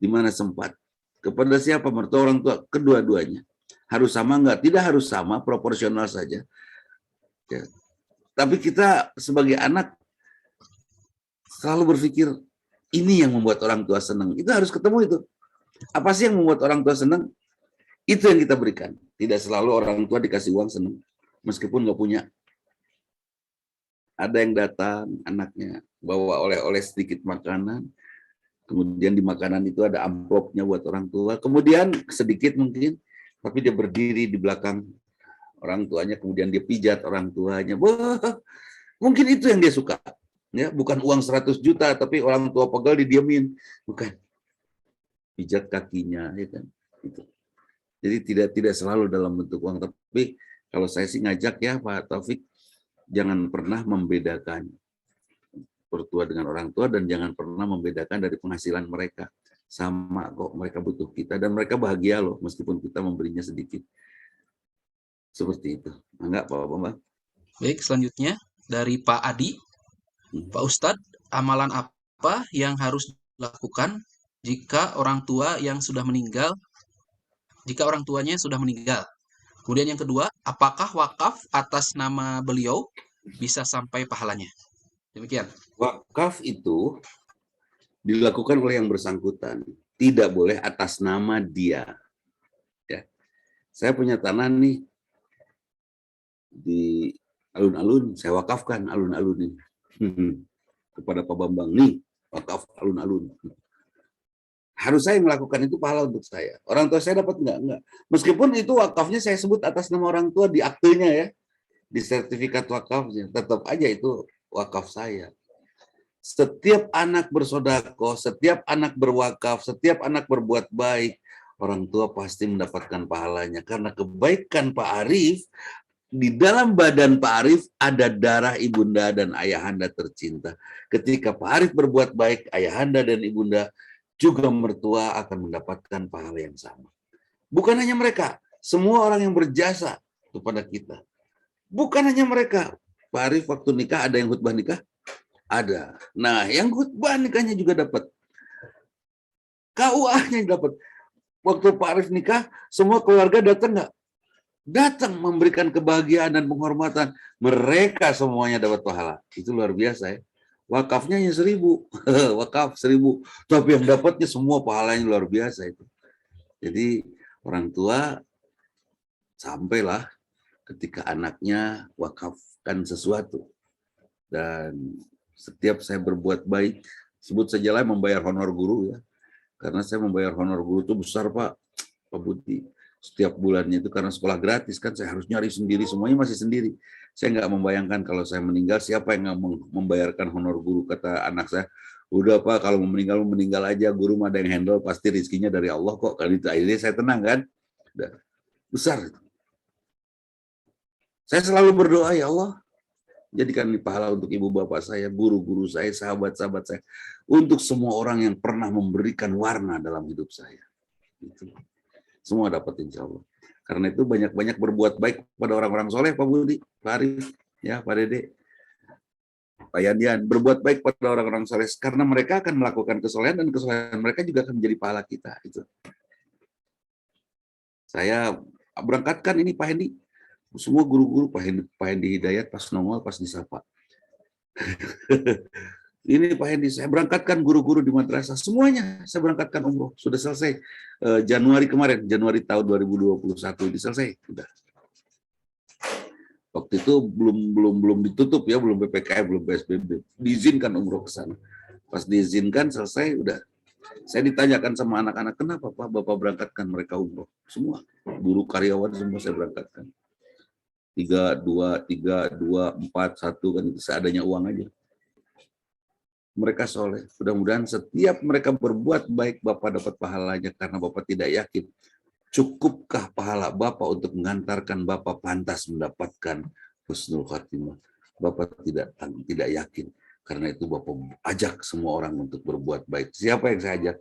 Speaker 4: di mana sempat. Kepada siapa? Mertua, orang tua, kedua-duanya. Harus sama enggak? Tidak harus sama, proporsional saja. Ya. Tapi kita sebagai anak selalu berpikir ini yang membuat orang tua senang. Itu harus ketemu itu. Apa sih yang membuat orang tua senang? Itu yang kita berikan. Tidak selalu orang tua dikasih uang senang, meskipun nggak punya. Ada yang datang, anaknya bawa oleh-oleh sedikit makanan, kemudian di makanan itu ada amplopnya buat orang tua, kemudian sedikit mungkin, tapi dia berdiri di belakang orang tuanya, kemudian dia pijat orang tuanya. Wah, mungkin itu yang dia suka. Ya, bukan uang 100 juta, tapi orang tua pegal didiamin. Bukan. Pijat kakinya, ya kan. Itu. Jadi tidak selalu dalam bentuk uang, tapi kalau saya sih ngajak ya Pak Taufik, jangan pernah membedakan bertua dengan orang tua, dan jangan pernah membedakan dari penghasilan mereka. Sama kok, mereka butuh kita dan mereka bahagia loh meskipun kita memberinya sedikit. Seperti itu. Enggak Pak Bambang?
Speaker 1: Baik, selanjutnya dari Pak Adi. Pak Ustadz, amalan apa yang harus dilakukan jika orang tua yang sudah meninggal, jika orang tuanya sudah meninggal? Kemudian yang kedua, apakah wakaf atas nama beliau bisa sampai pahalanya? Demikian.
Speaker 4: Wakaf itu dilakukan oleh yang bersangkutan, tidak boleh atas nama dia. Ya. Saya punya tanah nih di alun-alun, saya wakafkan alun-alun ini kepada Pak Bambang nih, wakaf alun-alun. Harus saya melakukan itu, pahala untuk saya. Orang tua saya dapat enggak? Meskipun itu wakafnya saya sebut atas nama orang tua di aktenya ya, di sertifikat wakafnya, tetap aja itu wakaf saya. Setiap anak bersedekah, setiap anak berwakaf, setiap anak berbuat baik, orang tua pasti mendapatkan pahalanya. Karena kebaikan Pak Arif, di dalam badan Pak Arif ada darah ibunda dan ayahanda tercinta. Ketika Pak Arif berbuat baik, ayahanda dan ibunda juga mertua akan mendapatkan pahala yang sama. Bukan hanya mereka, semua orang yang berjasa kepada kita. Bukan hanya mereka. Pak Arif waktu nikah ada yang khutbah nikah? Ada. Nah, yang khutbah nikahnya juga dapat. KUA-nya dapat. Waktu Pak Arif nikah, semua keluarga datang nggak? Datang memberikan kebahagiaan dan penghormatan. Mereka semuanya dapat pahala. Itu luar biasa ya. Wakafnya hanya 1.000, wakaf 1.000, tapi yang dapatnya semua pahalanya luar biasa itu. Jadi orang tua sampailah ketika anaknya wakafkan sesuatu, dan setiap saya berbuat baik, sebut sajalah membayar honor guru ya, karena saya membayar honor guru itu besar Pak Budi. Setiap bulannya itu karena sekolah gratis kan, saya harus nyari sendiri, semuanya masih sendiri. Saya nggak membayangkan kalau saya meninggal siapa yang nggak membayarkan honor guru. Kata anak saya, udah Pak kalau mau meninggal aja, guru ada yang handle, pasti rezekinya dari Allah kok. Kali itu akhirnya saya tenang kan, udah besar. Saya selalu berdoa, ya Allah jadikan ini pahala untuk ibu bapak saya, guru-guru saya, sahabat-sahabat saya, untuk semua orang yang pernah memberikan warna dalam hidup saya. Itu. Semua dapat insya Allah. Karena itu banyak-banyak berbuat baik pada orang-orang soleh, Pak Budi, Pak Arif, ya, Pak Dede, Pak Yandian. Berbuat baik pada orang-orang soleh, karena mereka akan melakukan kesolehan, dan kesolehan mereka juga akan menjadi pahala kita. Itu. Saya berangkatkan ini Pak Hendi, semua guru-guru, Pak Hendi Hidayat, pas nongol, pas disapa. Ini Pak Hendi, saya berangkatkan guru-guru di madrasah, semuanya saya berangkatkan umroh. Sudah selesai Januari kemarin, Januari tahun 2021 ini selesai. Sudah. Waktu itu belum ditutup ya, belum PPKM, belum PSBB. Diizinkan umroh ke sana. Pas diizinkan selesai, udah. Saya ditanyakan sama anak-anak, kenapa Pak Bapak berangkatkan mereka umroh? Semua, guru karyawan semua saya berangkatkan. 3, 2, 4, 1 kan itu seadanya uang aja. Mereka soleh. Mudah-mudahan setiap mereka berbuat baik, Bapak dapat pahalanya, karena Bapak tidak yakin cukupkah pahala Bapak untuk mengantarkan Bapak pantas mendapatkan husnul khatimah. Bapak tidak yakin. Karena itu Bapak ajak semua orang untuk berbuat baik. Siapa yang saya ajak?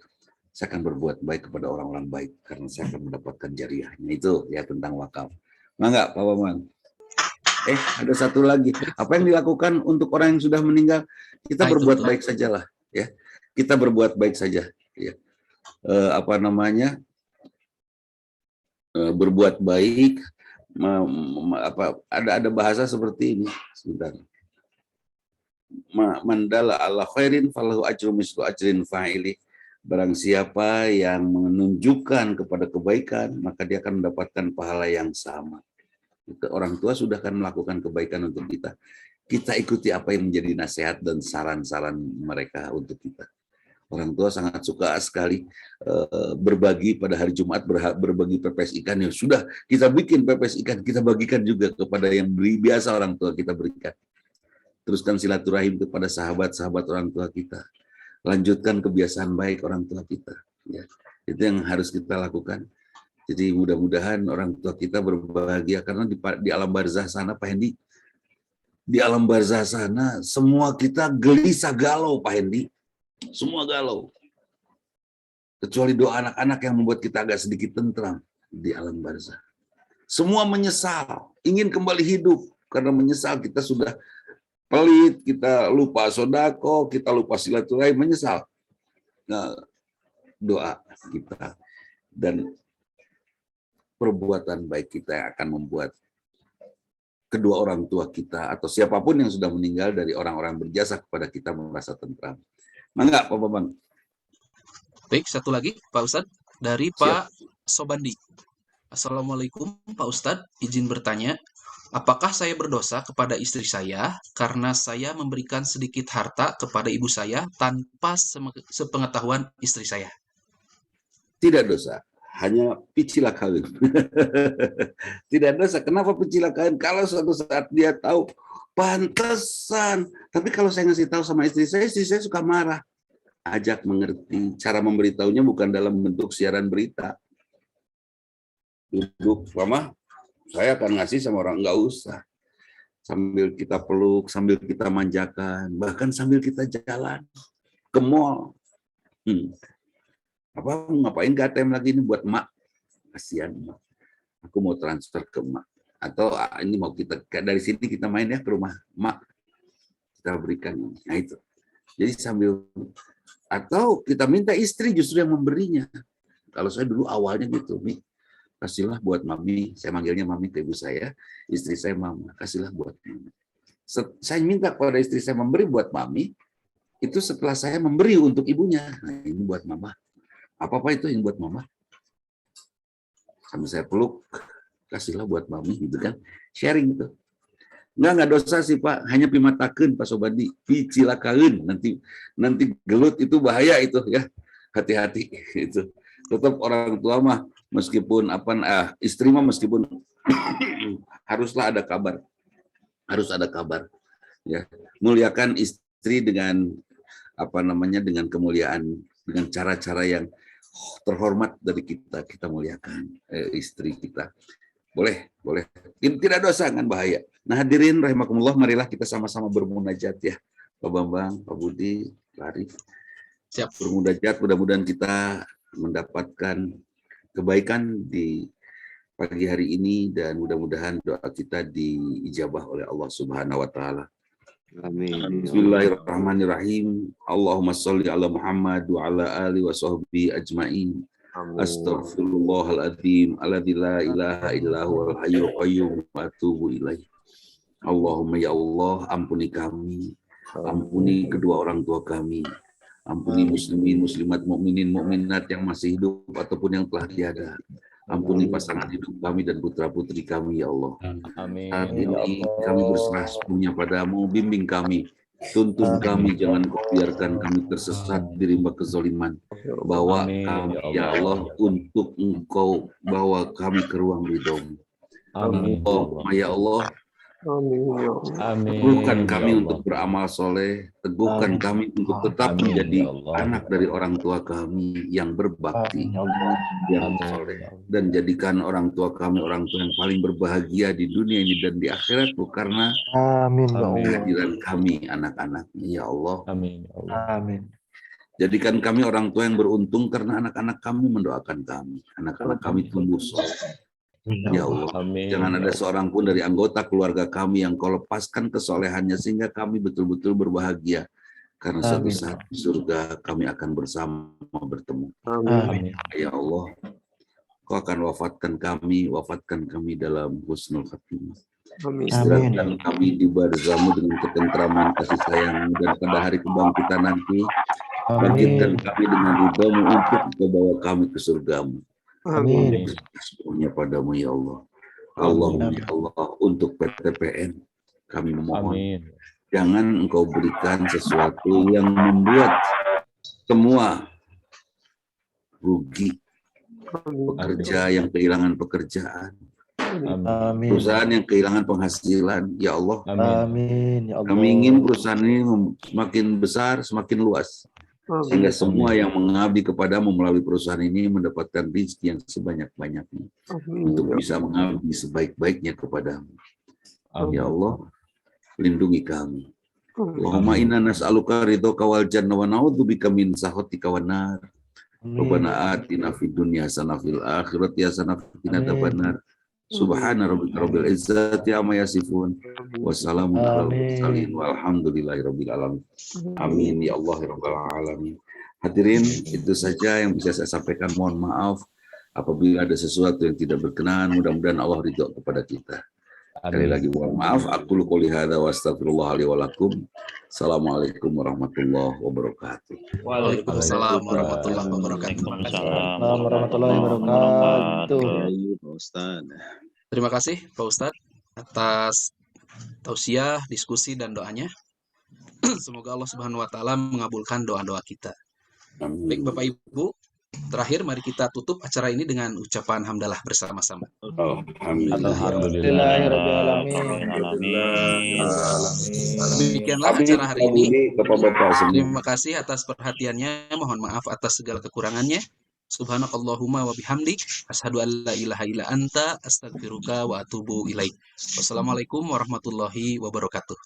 Speaker 4: Saya akan berbuat baik kepada orang-orang baik, karena saya akan mendapatkan jariahnya. Itu ya tentang wakaf. Enggak, Pak Bambang? Ada satu lagi. Apa yang dilakukan untuk orang yang sudah meninggal? Kita berbuat baik sajalah, ya. Kita berbuat baik saja, ya. Berbuat baik. Ada bahasa seperti ini. Sebentar. mandala ala khairin falahu ajru mislu ajrin fa'ili. Barang siapa yang menunjukkan kepada kebaikan, maka dia akan mendapatkan pahala yang sama. Orang tua sudah akan melakukan kebaikan untuk kita. Kita ikuti apa yang menjadi nasihat dan saran-saran mereka untuk kita. Orang tua sangat suka sekali berbagi pada hari Jumat, berbagi pepes ikan. Ya sudah, kita bikin pepes ikan, kita bagikan juga kepada yang biasa orang tua kita berikan. Teruskan silaturahim kepada sahabat-sahabat orang tua kita. Lanjutkan kebiasaan baik orang tua kita. Ya, itu yang harus kita lakukan. Jadi mudah-mudahan orang tua kita berbahagia, karena di alam barzah sana, Pak Hendi, di alam barzah sana semua kita gelisah galau, Pak Hendi. Semua galau. Kecuali doa anak-anak yang membuat kita agak sedikit tentram di alam barzah. Semua menyesal, ingin kembali hidup, karena menyesal kita sudah pelit, kita lupa sodako, kita lupa silaturahim, menyesal. Nah, doa kita dan perbuatan baik kita yang akan membuat kedua orang tua kita atau siapapun yang sudah meninggal dari orang-orang berjasa kepada kita merasa tentram. Mangga, Pak Bambang.
Speaker 1: Baik, satu lagi Pak Ustadz dari Pak Sobandi. Assalamualaikum Pak Ustadz, izin bertanya, apakah saya berdosa kepada istri saya karena saya memberikan sedikit harta kepada ibu saya tanpa sepengetahuan istri saya?
Speaker 4: Tidak dosa, hanya picila kawin. Tidak dosa. Kenapa picila kawin? Kalau suatu saat dia tahu, pantesan. Tapi kalau saya ngasih tahu sama istri saya suka marah. Ajak mengerti. Cara memberitahunya bukan dalam bentuk siaran berita. Duduk, Mama, saya akan ngasih sama orang, nggak usah. Sambil kita peluk, sambil kita manjakan, bahkan sambil kita jalan ke mall. Apa ngapain ke ATM lagi ini buat emak? Kasihan emak. Aku mau transfer ke emak. Atau ini mau kita dari sini kita main ya ke rumah emak. Kita berikan. Nah itu. Jadi sambil atau kita minta istri justru yang memberinya. Kalau saya dulu awalnya gitu, Mi, kasihlah buat mami. Saya manggilnya mami ke ibu saya, istri saya mama. Kasihlah buat mami. Saya minta kepada istri saya memberi buat mami. Itu setelah saya memberi untuk ibunya. Nah, ini buat mama. Apa-apa itu yang buat mama. Sambil saya peluk, kasihlah buat mami gitu kan. Sharing itu. Enggak dosa sih Pak, hanya pimatakeun Pak Sobandi, picilakaeun nanti gelut itu bahaya itu ya. Hati-hati itu. Tetap orang tua mah meskipun istri mah meskipun haruslah ada kabar. Harus ada kabar ya. Muliakan istri dengan dengan kemuliaan, dengan cara-cara yang terhormat dari kita muliakan istri kita. Boleh. Tidak dosa kan bahaya. Nah hadirin rahimakumullah, marilah kita sama-sama bermunajat ya. Pak Bambang, Pak Budi, Pak Arif.
Speaker 1: Siap.
Speaker 4: Bermunajat, mudah-mudahan kita mendapatkan kebaikan di pagi hari ini dan mudah-mudahan doa kita diijabah oleh Allah Subhanahu wa taala.
Speaker 5: Amin.
Speaker 4: Bismillahirrahmanirrahim. Allahumma sholli ala Muhammad wa ala ali wa sahbihi ajmain. Astaghfirullahaladzim alladzi la ilaha illa huwal hayyul qayyum wa atubu ilaih. Allahumma ya Allah, ampuni kami, ampuni kedua orang tua kami, ampuni muslimin, muslimat, mukminin, mukminat yang masih hidup ataupun yang telah tiada. Ampuni pasangan hidup kami dan putra-putri kami ya Allah.
Speaker 5: Amin.
Speaker 4: Saat ini kami berserah sepenuhnya padamu, bimbing kami, tuntun kami, jangan kau biarkan kami tersesat di rimba kezaliman. Bawa kami ya Allah untuk Engkau bawa kami ke ruang ridho-Mu.
Speaker 5: Amin.
Speaker 4: Ya Allah,
Speaker 5: Amin.
Speaker 4: teguhkan kami untuk beramal soleh, teguhkan kami untuk tetap
Speaker 5: Amin,
Speaker 4: menjadi
Speaker 5: ya Allah.
Speaker 4: anak dari orang tua kami yang berbakti, yang
Speaker 5: Amin.
Speaker 4: soleh, dan jadikan orang tua kami orang tua yang paling berbahagia di dunia ini dan di akhirat, karena
Speaker 3: Amin ya Allah.
Speaker 4: kehadiran kami anak-anaknya ya Allah.
Speaker 5: Amin. Ya Allah.
Speaker 3: Amin.
Speaker 4: Jadikan kami orang tua yang beruntung karena anak-anak kami mendoakan kami, anak-anak kami tumbuh soleh. Ya Allah,
Speaker 5: Amin.
Speaker 4: jangan ada seorang pun dari anggota keluarga kami yang kau lepaskan kesolehannya sehingga kami betul-betul berbahagia. Karena suatu
Speaker 3: Amin.
Speaker 4: saat di surga kami akan bersama bertemu.
Speaker 5: Amin.
Speaker 4: Ya Allah, kau akan wafatkan kami dalam husnul khatimah. Istirahatkan kami di barzamu dengan ketentraman kasih sayang, dan pada hari kebangkitan nanti bangkitkan kami dengan ridhamu untuk membawa kami ke surgamu.
Speaker 5: Amin.
Speaker 4: Semuanya padamu ya Allah. Allahumma ya Allah, untuk PTPN kami memohon,
Speaker 5: Amin.
Speaker 4: jangan engkau berikan sesuatu yang membuat semua rugi. Pekerja yang kehilangan pekerjaan,
Speaker 5: Amin.
Speaker 4: perusahaan yang kehilangan penghasilan, ya Allah.
Speaker 5: Amin.
Speaker 4: Kami ingin perusahaan ini semakin besar, semakin luas, sehingga semua yang mengabdi kepadamu melalui perusahaan ini mendapatkan rezeki yang sebanyak-banyaknya untuk bisa mengabdi sebaik-baiknya kepadamu. Ya Allah, lindungi kami. Allahumma inna nas'aluka ridhoka wal jannah wa na'udzubika min sakhatika wan nar. Rabbana atina fid dunya hasanah fil akhirati hasanah wa qina adzabannar. Subhana rabbika rabbil izzati amma yasifun wa salamun alal mursalin walhamdulillahi rabbil alamin. Amin ya Allah ya rabbal alamin. Hadirin, itu saja yang bisa saya sampaikan. Mohon maaf apabila ada sesuatu yang tidak berkenan. Mudah-mudahan Allah ridho kepada kita. Sekali lagi mohon maaf. Aku qouli hadza wa astaghfirullah li wa lakum. Assalamualaikum warahmatullahi wabarakatuh.
Speaker 1: Waalaikumsalam warahmatullahi wabarakatuh.
Speaker 3: warahmatullahi wabarakatuh.
Speaker 1: Terima kasih Pak Ustadz atas tausiah, diskusi, dan doanya. Semoga Allah Subhanahu wa Ta'ala mengabulkan doa-doa kita. Baik Bapak Ibu, terakhir mari kita tutup acara ini dengan ucapan hamdalah bersama-sama. Demikianlah acara hari ini. Terima kasih atas perhatiannya. Mohon maaf atas segala kekurangannya. Subhanakallahumma wa bihamdik asyhadu an la ilaha illa anta astaghfiruka wa atubu ilaik. Wassalamualaikum warahmatullahi wabarakatuh.